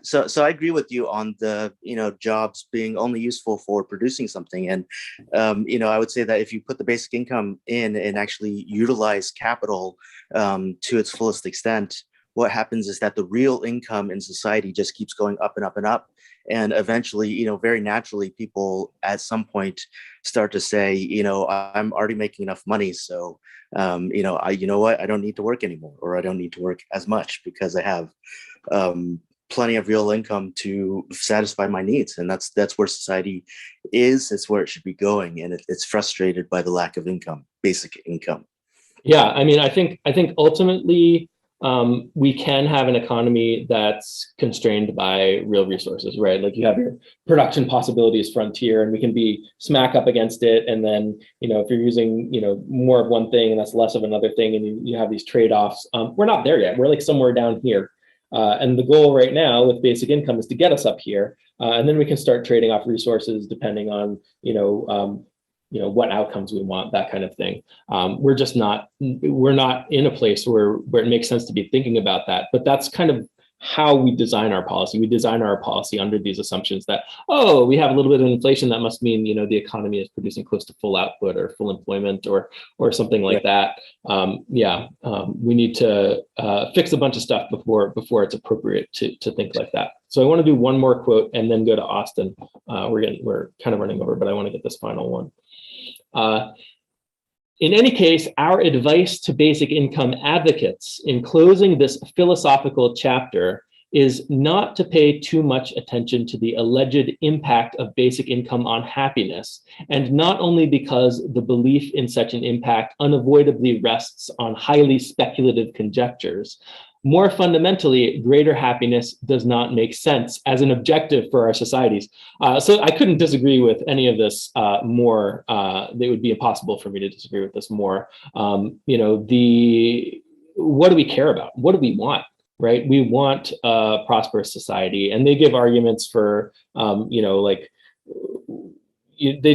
So I agree with you on the, jobs being only useful for producing something. And, I would say that if you put the basic income in and actually utilize capital to its fullest extent, what happens is that the real income in society just keeps going up and up and up. And eventually, very naturally, people at some point start to say, I'm already making enough money. So, you know what, I don't need to work anymore, or I don't need to work as much because I have plenty of real income to satisfy my needs. And that's where society is. It's where it should be going. And it's frustrated by the lack of income, basic income. Yeah, I mean, I think ultimately we can have an economy that's constrained by real resources, right? Like you have your production possibilities frontier, and we can be smack up against it. And then, if you're using, more of one thing and that's less of another thing, and you have these trade-offs, we're not there yet. We're like somewhere down here. And the goal right now with basic income is to get us up here, and then we can start trading off resources depending on what outcomes we want, that kind of thing. We're not in a place where it makes sense to be thinking about that. But that's kind of how we design our policy. We design our policy under these assumptions that, we have a little bit of inflation. That must mean, the economy is producing close to full output or full employment or something like that. We need to fix a bunch of stuff before it's appropriate to think like that. So I want to do one more quote and then go to Austin. We're kind of running over, but I want to get this final one. In any case, our advice to basic income advocates in closing this philosophical chapter is not to pay too much attention to the alleged impact of basic income on happiness, and not only because the belief in such an impact unavoidably rests on highly speculative conjectures. More fundamentally, greater happiness does not make sense as an objective for our societies. So I couldn't disagree with any of this more. It would be impossible for me to disagree with this more. What do we care about? What do we want? Right? We want a prosperous society, and they give arguments for, they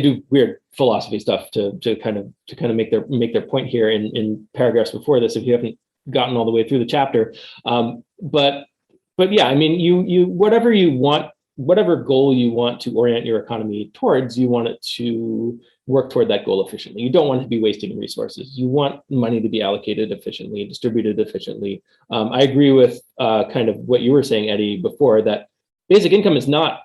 do weird philosophy stuff to kind of make their point here in paragraphs before this. If you haven't gotten all the way through the chapter, but yeah, I mean, you whatever you want, whatever goal you want to orient your economy towards, you want it to work toward that goal efficiently. You don't want to be wasting resources. You want money to be allocated efficiently, distributed efficiently. I agree with kind of what you were saying, Eddie, before, that basic income is not,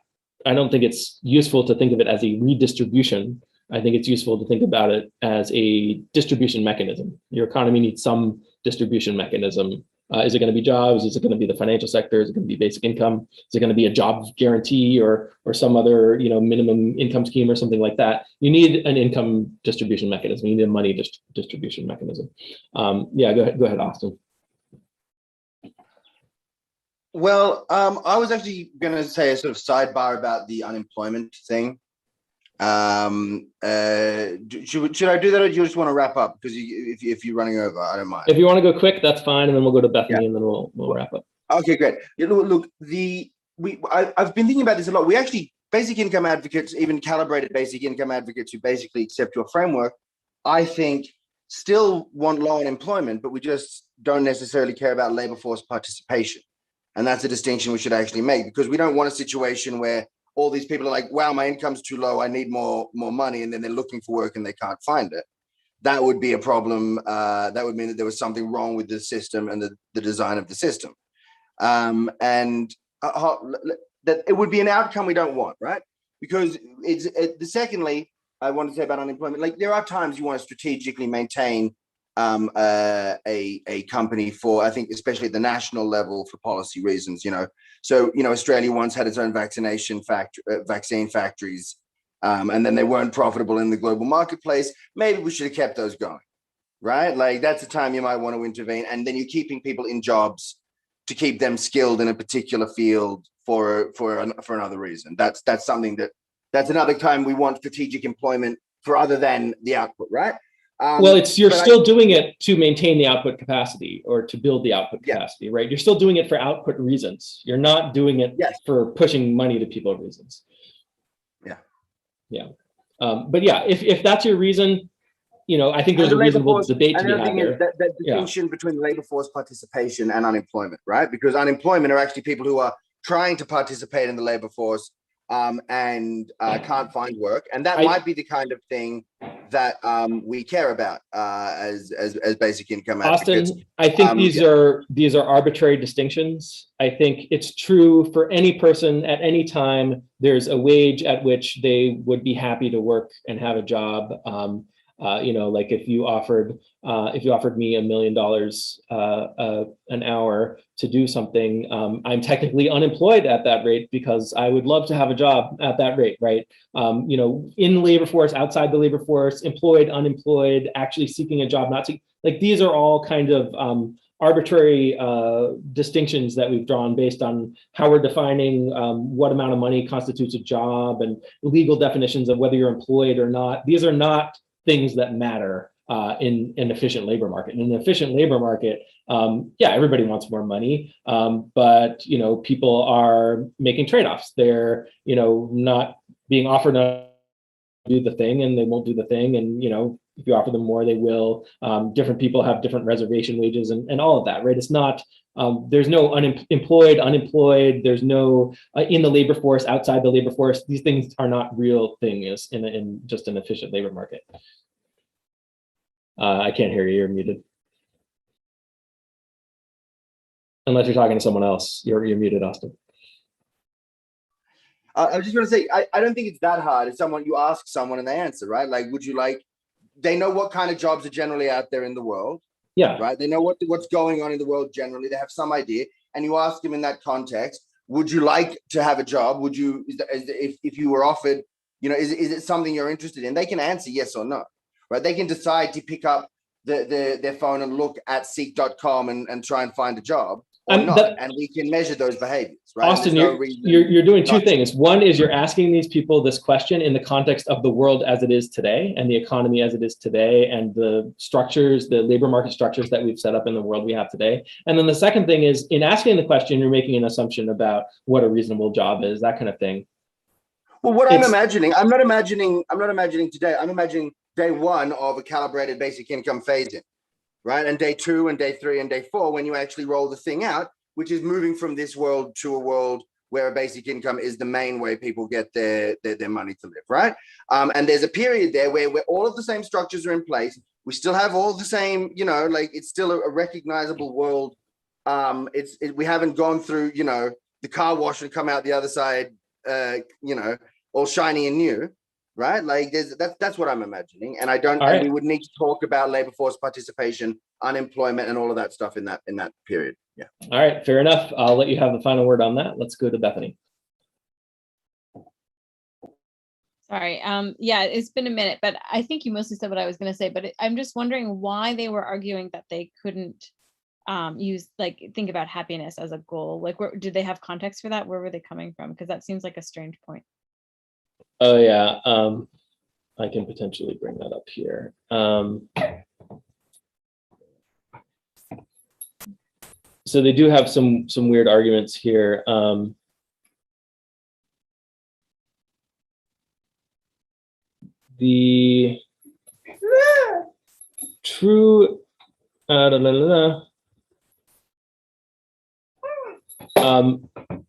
I don't think it's useful to think of it as a redistribution. I think it's useful to think about it as a distribution mechanism. Your economy needs some distribution mechanism. Is it going to be jobs? Is it going to be the financial sector? Is it going to be basic income? Is it going to be a job guarantee or some other minimum income scheme or something like that? You need an income distribution mechanism. You need a money distribution mechanism. Go ahead, Austin. Well, I was actually going to say a sort of sidebar about the unemployment thing. Should I do that, or do you just want to wrap up? Because if you're running over, I don't mind. If you want to go quick, that's fine, and then we'll go to Bethany, and then we'll wrap up. Okay, great. Look, I've been thinking about this a lot. We actually, basic income advocates, even calibrated basic income advocates who basically accept your framework, I think, still want low unemployment, but we just don't necessarily care about labor force participation, and that's a distinction we should actually make, because we don't want a situation where all these people are like, wow, my income's too low, I need more money, and then they're looking for work and they can't find it. That would be a problem. That would mean that there was something wrong with the system and the design of the system. That it would be an outcome we don't want, right? Because secondly, I want to say about unemployment, like there are times you want to strategically maintain a company for, I think, especially at the national level, for policy reasons, So, Australia once had its own vaccine factories, and then they weren't profitable in the global marketplace. Maybe we should have kept those going, right? Like that's a time you might want to intervene, and then you're keeping people in jobs to keep them skilled in a particular field for another reason. That's something that's another time we want strategic employment for other than the output, right? Well, you're still doing it to maintain the output capacity or to build the output capacity, right? You're still doing it for output reasons. You're not doing it for pushing money to people reasons. Yeah. But yeah, if that's your reason, I think there's a reasonable debate to be had there. That distinction between labor force participation and unemployment, right? Because unemployment are actually people who are trying to participate in the labor force and can't find work. And that might be the kind of thing that we care about as basic income advocates. Austin, I think these are arbitrary distinctions. I think it's true for any person at any time. There's a wage at which they would be happy to work and have a job. You know, like if you offered me $1 million an hour to do something, I'm technically unemployed at that rate because I would love to have a job at that rate, right? You know, in the labor force, outside the labor force, employed, unemployed, actually seeking a job, not seeking, like these are all kind of arbitrary distinctions that we've drawn based on how we're defining what amount of money constitutes a job and legal definitions of whether you're employed or not. These are not things that matter in an efficient labor market. In an efficient labor market, yeah, everybody wants more money, but you know, people are making trade-offs. They're, you know, not being offered to do the thing, and they won't do the thing. And you know, if you offer them more, they will. Different people have different reservation wages and all of that, right? It's not. There's no unemployed. There's no in the labor force, outside the labor force. These things are not real things in just an efficient labor market. I can't hear you. You're muted. Unless you're talking to someone else, you're muted, Austin. I was just going to say, I don't think it's that hard. It's someone, you ask someone and they answer, right? Like, would you like? They know what kind of jobs are generally out there in the world. Yeah. Right. They know what's going on in the world generally. They have some idea, and you ask them in that context, would you like to have a job? Would you, if you were offered, you know, is it something you're interested in? They can answer yes or no, right? They can decide to pick up their phone and look at seek.com and try and find a job or not, and we can measure those behaviors, right? Austin, you're doing two things. One is you're asking these people this question in the context of the world as it is today and the economy as it is today and the structures, the labor market structures that we've set up in the world we have today. And then the second thing is, in asking the question, you're making an assumption about what a reasonable job is, that kind of thing. Well, what I'm imagining, I'm not imagining today. I'm imagining day one of a calibrated basic income phase-in. Right, and day 2 and day 3 and day 4, when you actually roll the thing out, which is moving from this world to a world where a basic income is the main way people get their money to live, right? And there's a period there where all of the same structures are in place. We still have all the same, you know, like it's still a recognizable world. We haven't gone through, you know, the car wash and come out the other side, you know, all shiny and new. Right, like that's what I'm imagining, and I don't. And we would need to talk about labor force participation, unemployment, and all of that stuff in that period. Yeah. All right, fair enough. I'll let you have the final word on that. Let's go to Bethany. Sorry. Yeah, it's been a minute, but I think you mostly said what I was going to say. But I'm just wondering why they were arguing that they couldn't think about happiness as a goal. Like, did they have context for that? Where were they coming from? Because that seems like a strange point. Oh yeah, I can potentially bring that up here. So they do have some weird arguments here. The true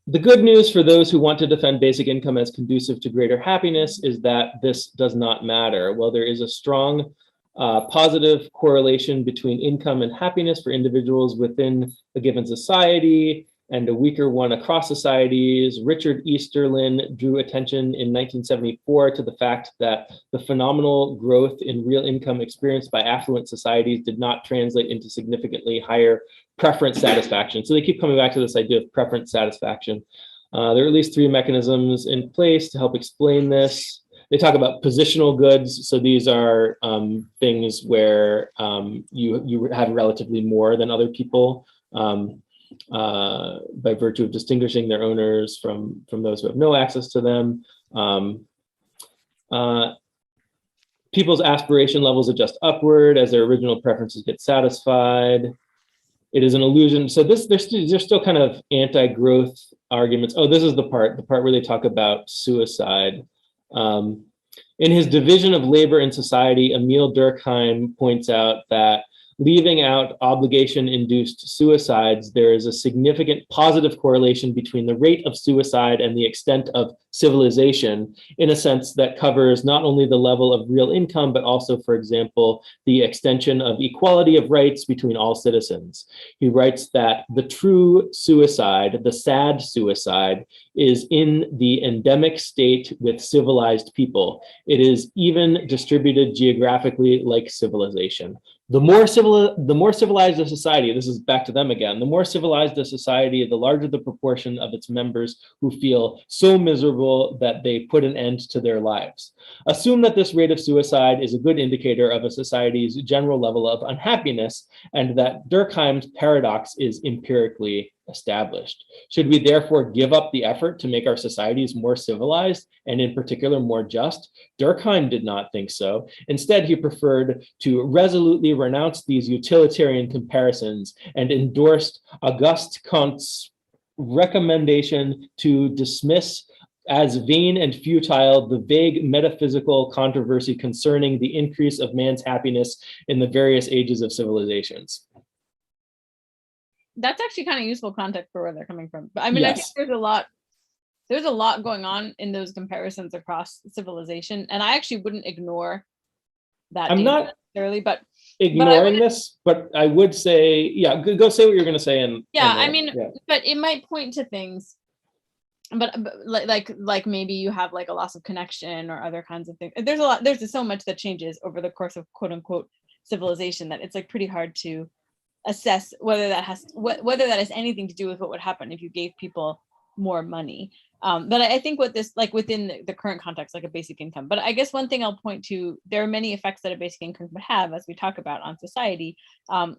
the good news for those who want to defend basic income as conducive to greater happiness is that this does not matter. Well, there is a strong positive correlation between income and happiness for individuals within a given society and a weaker one across societies. Richard Easterlin drew attention in 1974 to the fact that the phenomenal growth in real income experienced by affluent societies did not translate into significantly higher preference satisfaction. So they keep coming back to this idea of preference satisfaction. There are at least 3 mechanisms in place to help explain this. They talk about positional goods. So these are things where you have relatively more than other people by virtue of distinguishing their owners from those who have no access to them. People's aspiration levels adjust upward as their original preferences get satisfied. It is an illusion. So there's still kind of anti-growth arguments. Oh, this is the part where they talk about suicide. In his division of labor and society, Emil Durkheim points out that Leaving out obligation-induced suicides, there is a significant positive correlation between the rate of suicide and the extent of civilization, in a sense that covers not only the level of real income, but also, for example, the extension of equality of rights between all citizens. He writes that the true suicide, the sad suicide, is in the endemic state with civilized people. It is even distributed geographically like civilization. The more civilized a society, this is back to them again, the more civilized a society, the larger the proportion of its members who feel so miserable that they put an end to their lives. Assume that this rate of suicide is a good indicator of a society's general level of unhappiness, and that Durkheim's paradox is empirically established. Should we therefore give up the effort to make our societies more civilized, and in particular more just? Durkheim did not think so. Instead, he preferred to resolutely renounce these utilitarian comparisons and endorsed Auguste Comte's recommendation to dismiss as vain and futile the vague metaphysical controversy concerning the increase of man's happiness in the various ages of civilizations. That's actually kind of useful context for where they're coming from. But I mean, yes. I think there's a lot going on in those comparisons across civilization, and I actually wouldn't ignore that. I'm not necessarily, but ignoring this, but I would say, yeah, go say what you're going to say. And yeah, I mean, but it might point to things, but like maybe you have like a loss of connection or other kinds of things. There's so much that changes over the course of quote unquote civilization that it's like pretty hard to assess whether that has anything to do with what would happen if you gave people more money. But I think what this, like within the current context, like a basic income. But I guess one thing I'll point to, there are many effects that a basic income would have, as we talk about, on society. And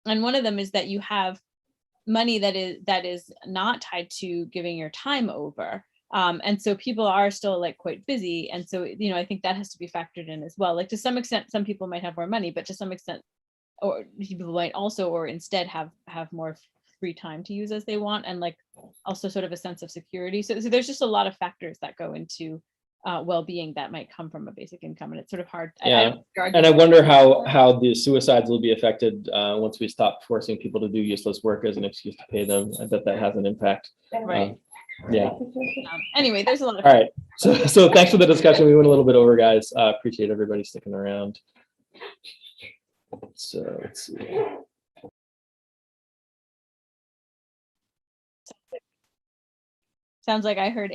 one of them is that you have money that is not tied to giving your time over. And so people are still like quite busy. And so, you know, I think that has to be factored in as well. Like to some extent, some people might have more money, but to some extent, or people might also, or instead have more free time to use as they want, and like also sort of a sense of security. So there's just a lot of factors that go into well-being that might come from a basic income, and it's sort of hard. Yeah, and I wonder how the suicides will be affected once we stop forcing people to do useless work as an excuse to pay them. I bet that has an impact. Right. Yeah. Anyway, there's a lot of. All right. So thanks for the discussion. We went a little bit over, guys. Appreciate everybody sticking around. So let's see. Sounds like I heard